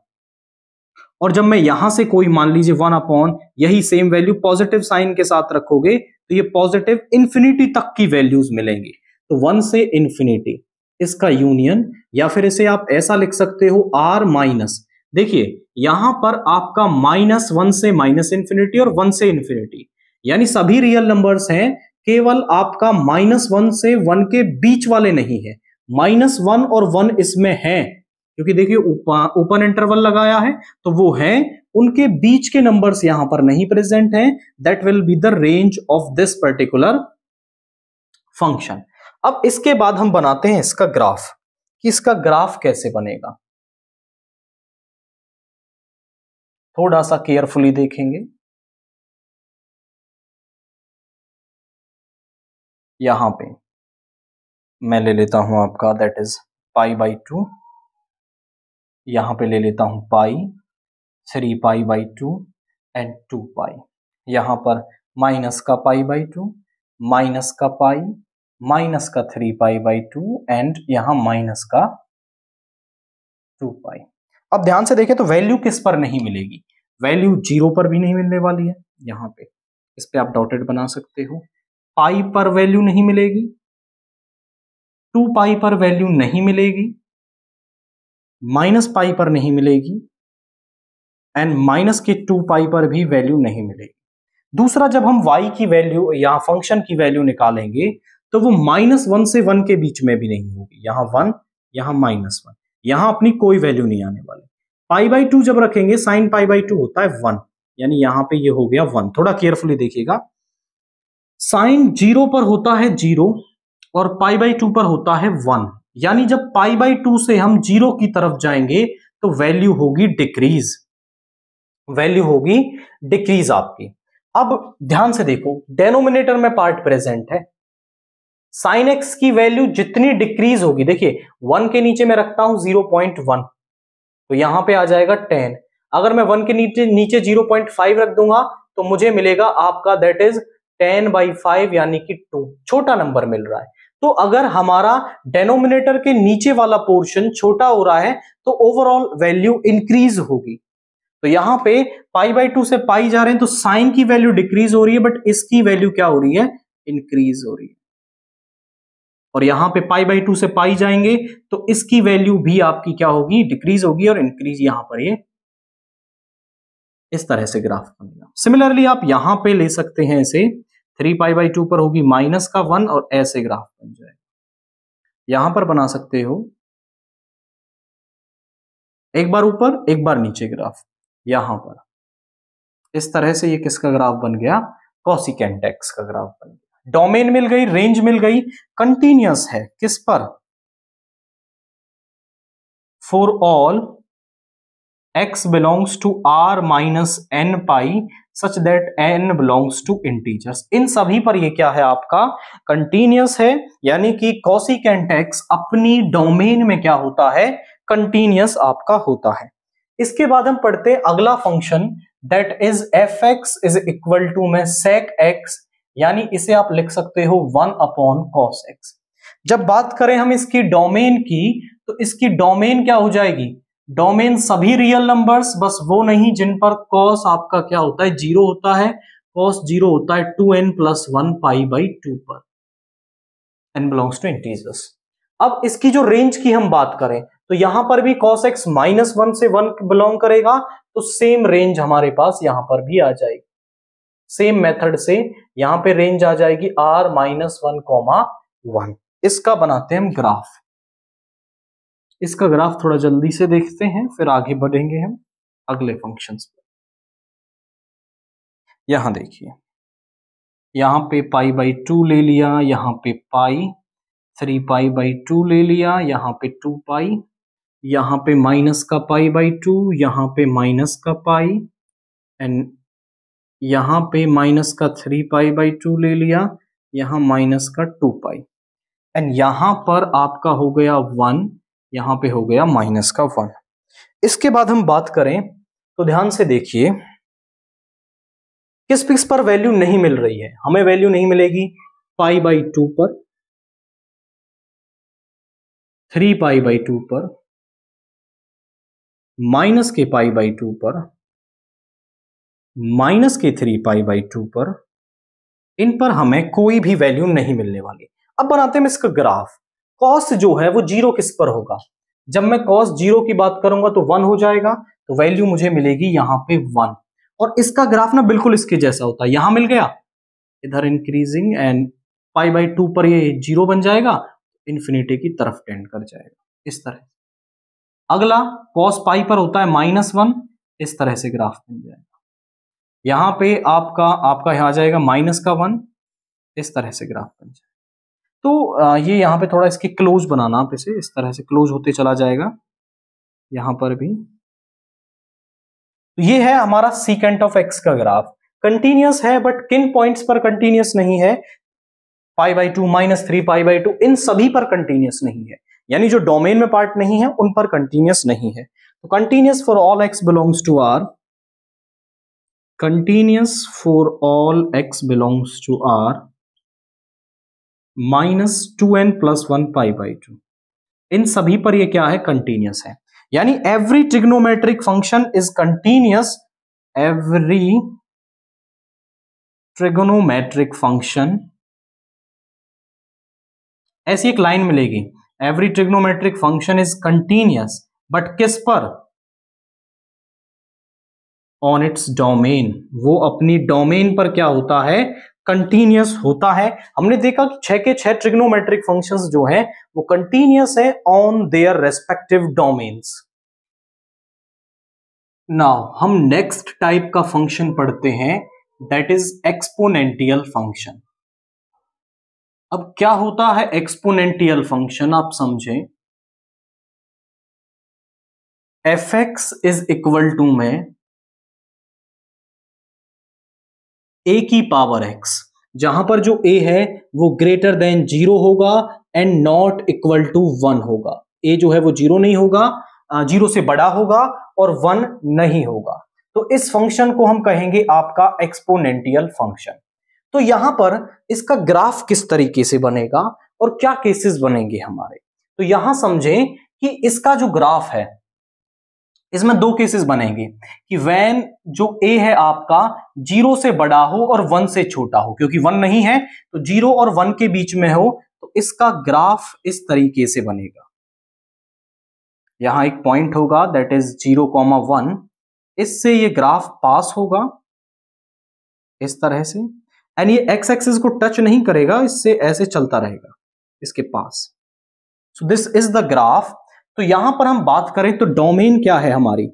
और जब मैं यहां से कोई मान लीजिए 1 अपॉन यही सेम वैल्यू पॉजिटिव साइन के साथ रखोगे तो ये पॉजिटिव इन्फिनिटी तक की वैल्यूज मिलेंगी। तो 1 से इन्फिनिटी इसका यूनियन, या फिर इसे आप ऐसा लिख सकते हो R माइनस, देखिए यहां पर आपका -1 से -इन्फिनिटी और 1 से इन्फिनिटी, यानी सभी रियल नंबर्स हैं, केवल आपका -1 से 1 के बीच वाले नहीं है, -1 और 1 इसमें है, क्योंकि देखिए ओपन इंटरवल लगाया है तो वो है, उनके बीच के नंबर्स यहां पर नहीं प्रेजेंट हैं। That will be the range of this particular function. अब इसके बाद हम बनाते हैं इसका ग्राफ, कि इसका ग्राफ कैसे बनेगा, थोड़ा सा केयरफुली देखेंगे। यहां पे मैं ले लेता हूं आपका दैट इज π/2, यहां पे ले लेता हूं पाई, 3π/2 एंड 2π, यहां पर माइनस का π/2, माइनस का पाई, माइनस का 3π/2 एंड यहां माइनस का 2π। अब ध्यान से देखें तो वैल्यू किस पर नहीं मिलेगी, वैल्यू 0 पर भी नहीं मिलने वाली है, यहां पे इस पे आप डॉटेड बना सकते हो, पाई पर वैल्यू नहीं मिलेगी, 2π पर वैल्यू नहीं मिलेगी, -π पर नहीं मिलेगी एंड माइनस के 2π पर भी वैल्यू नहीं मिलेगी। दूसरा, जब हम y की वैल्यू या फंक्शन की वैल्यू निकालेंगे तो वो -1 से 1 के बीच में भी नहीं होगी, यहां 1 यहां -1, यहां अपनी कोई वैल्यू नहीं आने वाली। π/2 जब रखेंगे sin π/2 होता है 1, यानी यहां पे ये हो गया 1, थोड़ा केयरफुली देखिएगा, साइन 0 पर होता है 0 और π/2 पर होता है 1, यानी जब π/2 से हम 0 की तरफ जाएंगे तो वैल्यू होगी डिक्रीज, वैल्यू होगी डिक्रीज आपकी। अब ध्यान से देखो, डेनोमिनेटर में पार्ट प्रेजेंट है, साइन एक्स की वैल्यू जितनी डिक्रीज होगी, देखिए 1 के नीचे मैं रखता हूं 0.1 तो यहां पे आ जाएगा 10, अगर मैं 1 के नीचे 0.5 रख दूंगा तो मुझे मिलेगा आपका दैट इज 10/5 यानी कि 2, छोटा नंबर मिल रहा है। तो अगर हमारा डेनोमिनेटर के नीचे वाला पोर्शन छोटा हो रहा है तो ओवरऑल वैल्यू इंक्रीज होगी। तो यहां पे π/2 से पाई जा रहे हैं तो साइन की वैल्यू डिक्रीज हो रही है, बट इसकी वैल्यू क्या हो रही है, इंक्रीज हो रही है। और यहां पे π/2 से पाई जाएंगे तो इसकी वैल्यू भी आपकी क्या होगी, डिक्रीज होगी, और इंक्रीज यहां पर ये इस तरह से ग्राफ बनेगा। सिमिलरली आप यहां पे ले सकते हैं इसे, 3π/2 पर होगी -1 और ऐसे ग्राफ बन जाएगा। यहां पर बना सकते हो एक बार ऊपर एक बार नीचे ग्राफ, यहां पर इस तरह से ये किसका ग्राफ बन गया, कोसिकेंट एक्स का ग्राफ बन गया। डोमेन मिल गई, रेंज मिल गई, कंटिन्यूअस है किस पर, for all x belongs to r minus n pi such that n belongs to integers, इन सभी पर ये क्या है आपका कंटिन्यूअस है, यानी कि कोसिकेंट x अपनी डोमेन में क्या होता है, कंटिन्यूअस आपका होता है। इसके बाद हम पढ़ते हैं अगला function that is fx is equal to में sec x, यानी इसे आप लिख सकते हो 1/cos x। जब बात करें हम इसकी डोमेन की तो इसकी डोमेन क्या हो जाएगी, डोमेन सभी रियल नंबर्स, बस वो नहीं जिन पर कॉस आपका क्या होता है 0 होता है, कॉस 0 होता है 2n + 1 π/2 पर, n बिलोंग्स टू इंटीजर्स। अब इसकी जो रेंज की हम बात करें तो यहां पर भी cos x -1 से 1 बिलोंग करेगा, तो सेम रेंज हमारे पास यहां पर भी आ जाएगी। सेम मेथड से यहां पे रेंज आ जाएगी R-1, 1। इसका बनाते हैं हम ग्राफ। इसका ग्राफ थोड़ा जल्दी से देखते हैं, फिर आगे बढ़ेंगे हम अगले फंक्शंस पे। यहां देखिए, यहां पे π/2 ले लिया, यहां पे पाई, 3π/2 ले लिया, यहां पे 2π, यहां पे माइनस का π/2, यहां पे माइनस का पाई, एंड यहां पे माइनस का 3π/2 ले लिया, यहां माइनस का 2π, एंड यहां पर आपका हो गया 1, यहां पे हो गया माइनस का 1। इसके बाद हम बात करें तो ध्यान से देखिए, किस पिक्स पर वैल्यू नहीं मिल रही है? हमें वैल्यू नहीं मिलेगी π/2 पर, 3π/2 पर, माइनस के π/2 पर, माइनस के 3π/2 पर, इन पर हमें कोई भी वैल्यू नहीं मिलने वाली। अब बनाते हैं इसका ग्राफ। कॉस जो है वो जीरो किस पर होगा? जब मैं कॉस जीरो की बात करूंगा तो 1 हो जाएगा, तो वैल्यू मुझे मिलेगी यहां पे 1। और इसका ग्राफ ना बिल्कुल इसके जैसा होता है, यहां मिल गया, इधर इंक्रीजिंग, एंड π/2 पर ये 0 बन जाएगा, इंफिनिटी की तरफ टेंड कर जाएगा इस तरह। अगला कॉस पाई पर होता है -1, इस तरह से ग्राफ बन जाएगा। यहां पे आपका यहां आ जाएगा माइनस का 1, इस तरह से ग्राफ बन जाएगा। तो ये यहां पे थोड़ा इसकी क्लोज बनाना, आप इसे इस तरह से क्लोज होते चला जाएगा यहां पर भी। तो ये है हमारा सीकेंट ऑफ एक्स का ग्राफ। कंटिन्यूअस है, बट किन पॉइंट्स पर कंटिन्यूअस नहीं है? π/2, -3π/2, इन सभी पर कंटिन्यूअस नहीं है, यानी जो डोमेन में पार्ट नहीं है उन पर कंटिन्यूअस नहीं है। तो continuous for all x belongs to r, continuous for all x belongs to R, -2n + 1 π/2, इन सभी पर ये क्या है? कंटिन्यूअस है। यानी every trigonometric function is continuous, every trigonometric function, ऐसी एक लाइन मिलेगी, every trigonometric function is continuous, but किस पर? ऑन इट्स डोमेन, वो अपनी डोमेन पर क्या होता है? कंटिन्यूअस होता है। हमने देखा कि 6 के 6 ट्रिग्नोमेट्रिक फंक्शंस जो हैं वो कंटिन्यूअस है on their respective domains. Now हम नेक्स्ट टाइप का फंक्शन पढ़ते हैं, दैट इज एक्सपोनेंटियल फंक्शन। अब क्या होता है एक्सपोनेंटियल फंक्शन, आप समझें। fx इज इक्वल टू में a की पावर x, जहां पर जो a है वो ग्रेटर देन 0 होगा एंड नॉट इक्वल टू 1 होगा। a जो है वो 0 नहीं होगा, 0 से बड़ा होगा और 1 नहीं होगा। तो इस फंक्शन को हम कहेंगे आपका एक्सपोनेंटियल फंक्शन। तो यहां पर इसका ग्राफ किस तरीके से बनेगा और क्या केसेस बनेंगे हमारे, तो यहां समझें कि इसका जो ग्राफ है इसमें दो केसेस बनेंगे कि व्हेन जो a है आपका 0 से बड़ा हो और 1 से छोटा हो, क्योंकि 1 नहीं है तो 0 और 1 के बीच में हो, तो इसका ग्राफ इस तरीके से बनेगा। यहां एक पॉइंट होगा दैट इज 0,1, इससे ये ग्राफ पास होगा इस तरह से, एंड ये एक्स एक्सिस को टच नहीं करेगा, इससे ऐसे चलता रहेगा इसके पास। So this is the graph. तो यहां पर हम बात करें तो डोमेन क्या है हमारी,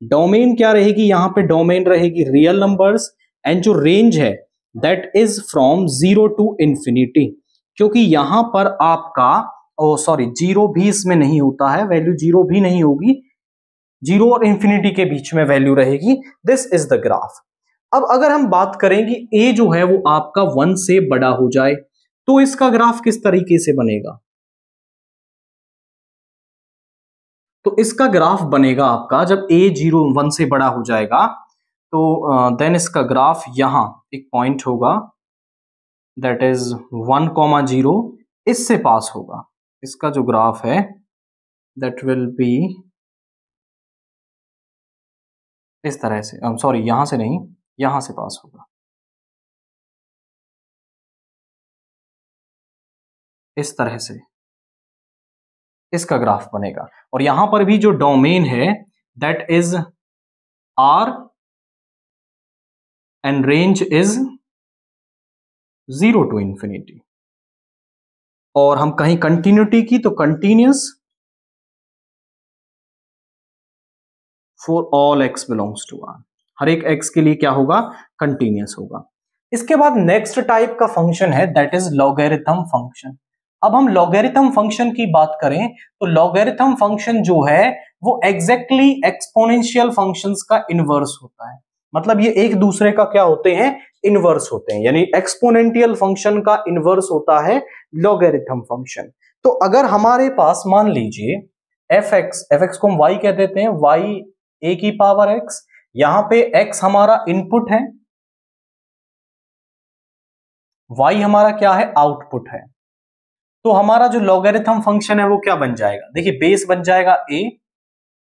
डोमेन क्या रहेगी? यहां पे डोमेन रहेगी रियल नंबर्स, एंड जो रेंज है that is from 0 to infinity, क्योंकि यहां पर आपका सॉरी 0 भी इसमें नहीं होता है, वैल्यू 0 भी नहीं होगी, 0 और इंफिनिटी के बीच में वैल्यू रहेगी। This is the graph. अब अगर हम बात करें कि a जो है वो आपका 1 से बड़ा हो जाए, तो इसका ग्राफ किस तरीके से बनेगा? तो इसका ग्राफ बनेगा आपका जब a 0 1 से बड़ा हो जाएगा, तो देन इसका ग्राफ यहां एक पॉइंट होगा दैट इज 1,0, इससे पास होगा। इसका जो ग्राफ है दैट विल बी इस तरह से, सॉरी यहां से नहीं, यहां से पास होगा इस तरह से, इसका ग्राफ बनेगा। और यहां पर भी जो डोमेन है that is R and range is 0 to infinity। और हम कहीं कंटिन्यूटी की तो continuous for all x belongs to R, हर एक x के लिए क्या होगा, कंटिन्यूस होगा। इसके बाद नेक्स्ट टाइप का फंक्शन है दैट इज लॉगरिथम फंक्शन। अब हम लॉगरिथम फंक्शन की बात करें तो लॉगरिथम फंक्शन जो है वो एग्जैक्टली एक्सपोनेंशियल फंक्शंस का इनवर्स होता है। मतलब ये एक दूसरे का क्या होते हैं, इनवर्स होते हैं, यानी एक्सपोनेंशियल फंक्शन का इनवर्स होता है लॉगरिथम फंक्शन। तो अगर हमारे पास मान लीजिए fx को हम y कह देते हैं, y a की पावर x, यहां पे x हमारा इनपुट है, y हमारा क्या है, आउटपुट है। तो हमारा जो लॉगरिथम फंक्शन है वो क्या बन जाएगा, देखिए बेस बन जाएगा a,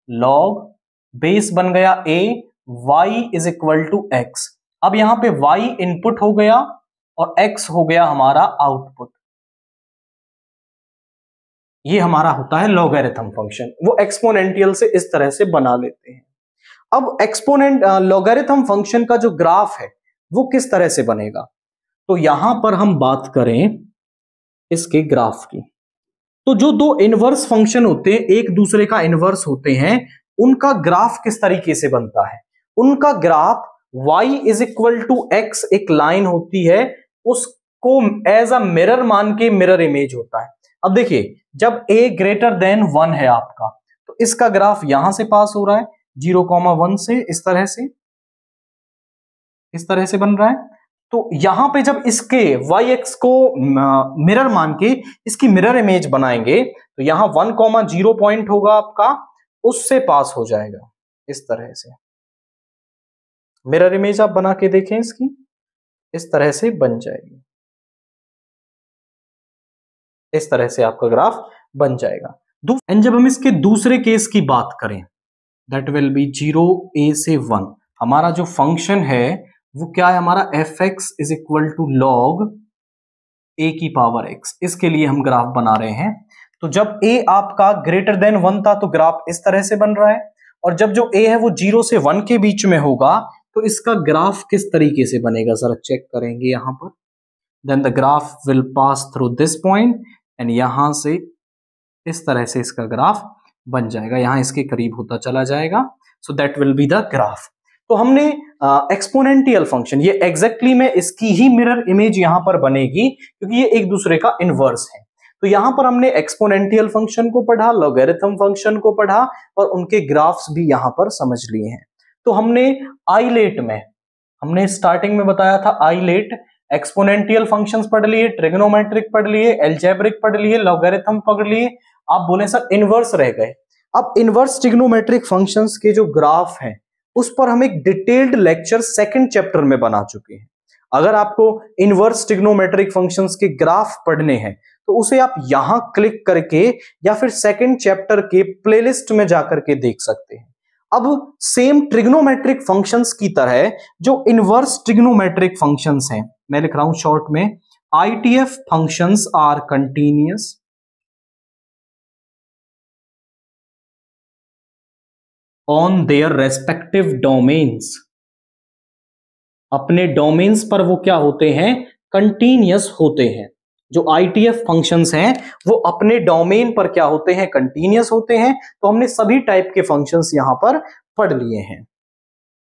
लॉग बेस बन गया a, y is equal to x। अब यहां पे y इनपुट हो गया और x हो गया हमारा आउटपुट। ये हमारा होता है लॉगरिथम फंक्शन, वो एक्सपोनेंशियल से इस तरह से बना लेते हैं। अब एक्सपोनेंट लॉगरिथम फंक्शन का जो ग्राफ है वो किस तरह से बनेगा, तो यहां पर हम बात करें इसके ग्राफ की, तो जो दो इनवर्स फंक्शन होते हैं, एक दूसरे का इनवर्स होते हैं, उनका ग्राफ किस तरीके से बनता है। उनका graph y is equal to x एक लाइन होती है, उसको एज अ मिरर मान के मिरर इमेज होता है। अब देखिए जब a ग्रेटर देन 1 है आपका, तो इसका ग्राफ यहां से पास हो रहा है 0,1 से इस तरह से बन रहा है। तो यहां पे जब इसके yx को मिरर मान के इसकी मिरर इमेज बनाएंगे तो यहां 1,0 पॉइंट होगा आपका, उससे पास हो जाएगा इस तरह से। मिरर इमेज आप बना के देखें इसकी, इस तरह से बन जाएगी, इस तरह से आपका ग्राफ बन जाएगा। एंड जब हम इसके दूसरे केस की बात करें दैट विल बी 0a से 1, हमारा जो फंक्शन है वो क्या है, हमारा fx is equal to log a की पावर x। इसके लिए हम ग्राफ बना रहे हैं। तो जब a आपका ग्रेटर देन 1 था तो ग्राफ इस तरह से बन रहा है, और जब जो a है वो 0 से 1 के बीच में होगा तो इसका ग्राफ किस तरीके से बनेगा, जरा चेक करेंगे यहां पर। Then the graph will pass through this point and यहां से इस तरह से इसका ग्राफ बन जाएगा, यहां इसके करीब होता चला जाएगा। So that will be the graph. तो हमने एक्सपोनेंशियल फंक्शन, ये एग्जैक्टली में इसकी ही मिरर इमेज यहां पर बनेगी क्योंकि ये एक दूसरे का इनवर्स है। तो यहां पर हमने एक्सपोनेंशियल फंक्शन को पढ़ा, लॉगरिथम फंक्शन को पढ़ा और उनके ग्राफ्स भी यहां पर समझ लिए हैं। तो हमने आइलेट में, हमने स्टार्टिंग में बताया था आइलेट, एक्सपोनेंशियल फंक्शंस पढ़ लिए, ट्रिग्नोमेट्रिक पढ़ लिए, एल्जेब्रिक पढ़ लिए, लॉगरिथम पढ़ लिए। आप बोले सर इनवर्स रह गए। अब इनवर्स ट्रिग्नोमेट्रिक फंक्शंस के जो ग्राफ हैं उस पर हम एक डिटेल्ड लेक्चर सेकंड चैप्टर में बना चुके हैं। अगर आपको इनवर्स ट्रिग्नोमेट्रिक फंक्शंस के ग्राफ पढ़ने हैं तो उसे आप यहां क्लिक करके या फिर सेकंड चैप्टर के प्लेलिस्ट में जाकर के देख सकते हैं। अब सेम ट्रिग्नोमेट्रिक फंक्शंस की तरह जो इनवर्स ट्रिग्नोमेट्रिक फंक्शंस हैं, मैं लिख रहा हूं शॉर्ट में, ITF functions are continuous on their respective domains. अपने डोमेन्स पर वो क्या होते हैं, कंटिन्यूअस होते हैं। जो ITF फंक्शंस हैं वो अपने डोमेन पर क्या होते हैं, कंटिन्यूअस होते हैं। तो हमने सभी टाइप के फंक्शंस यहां पर पढ़ लिए हैं।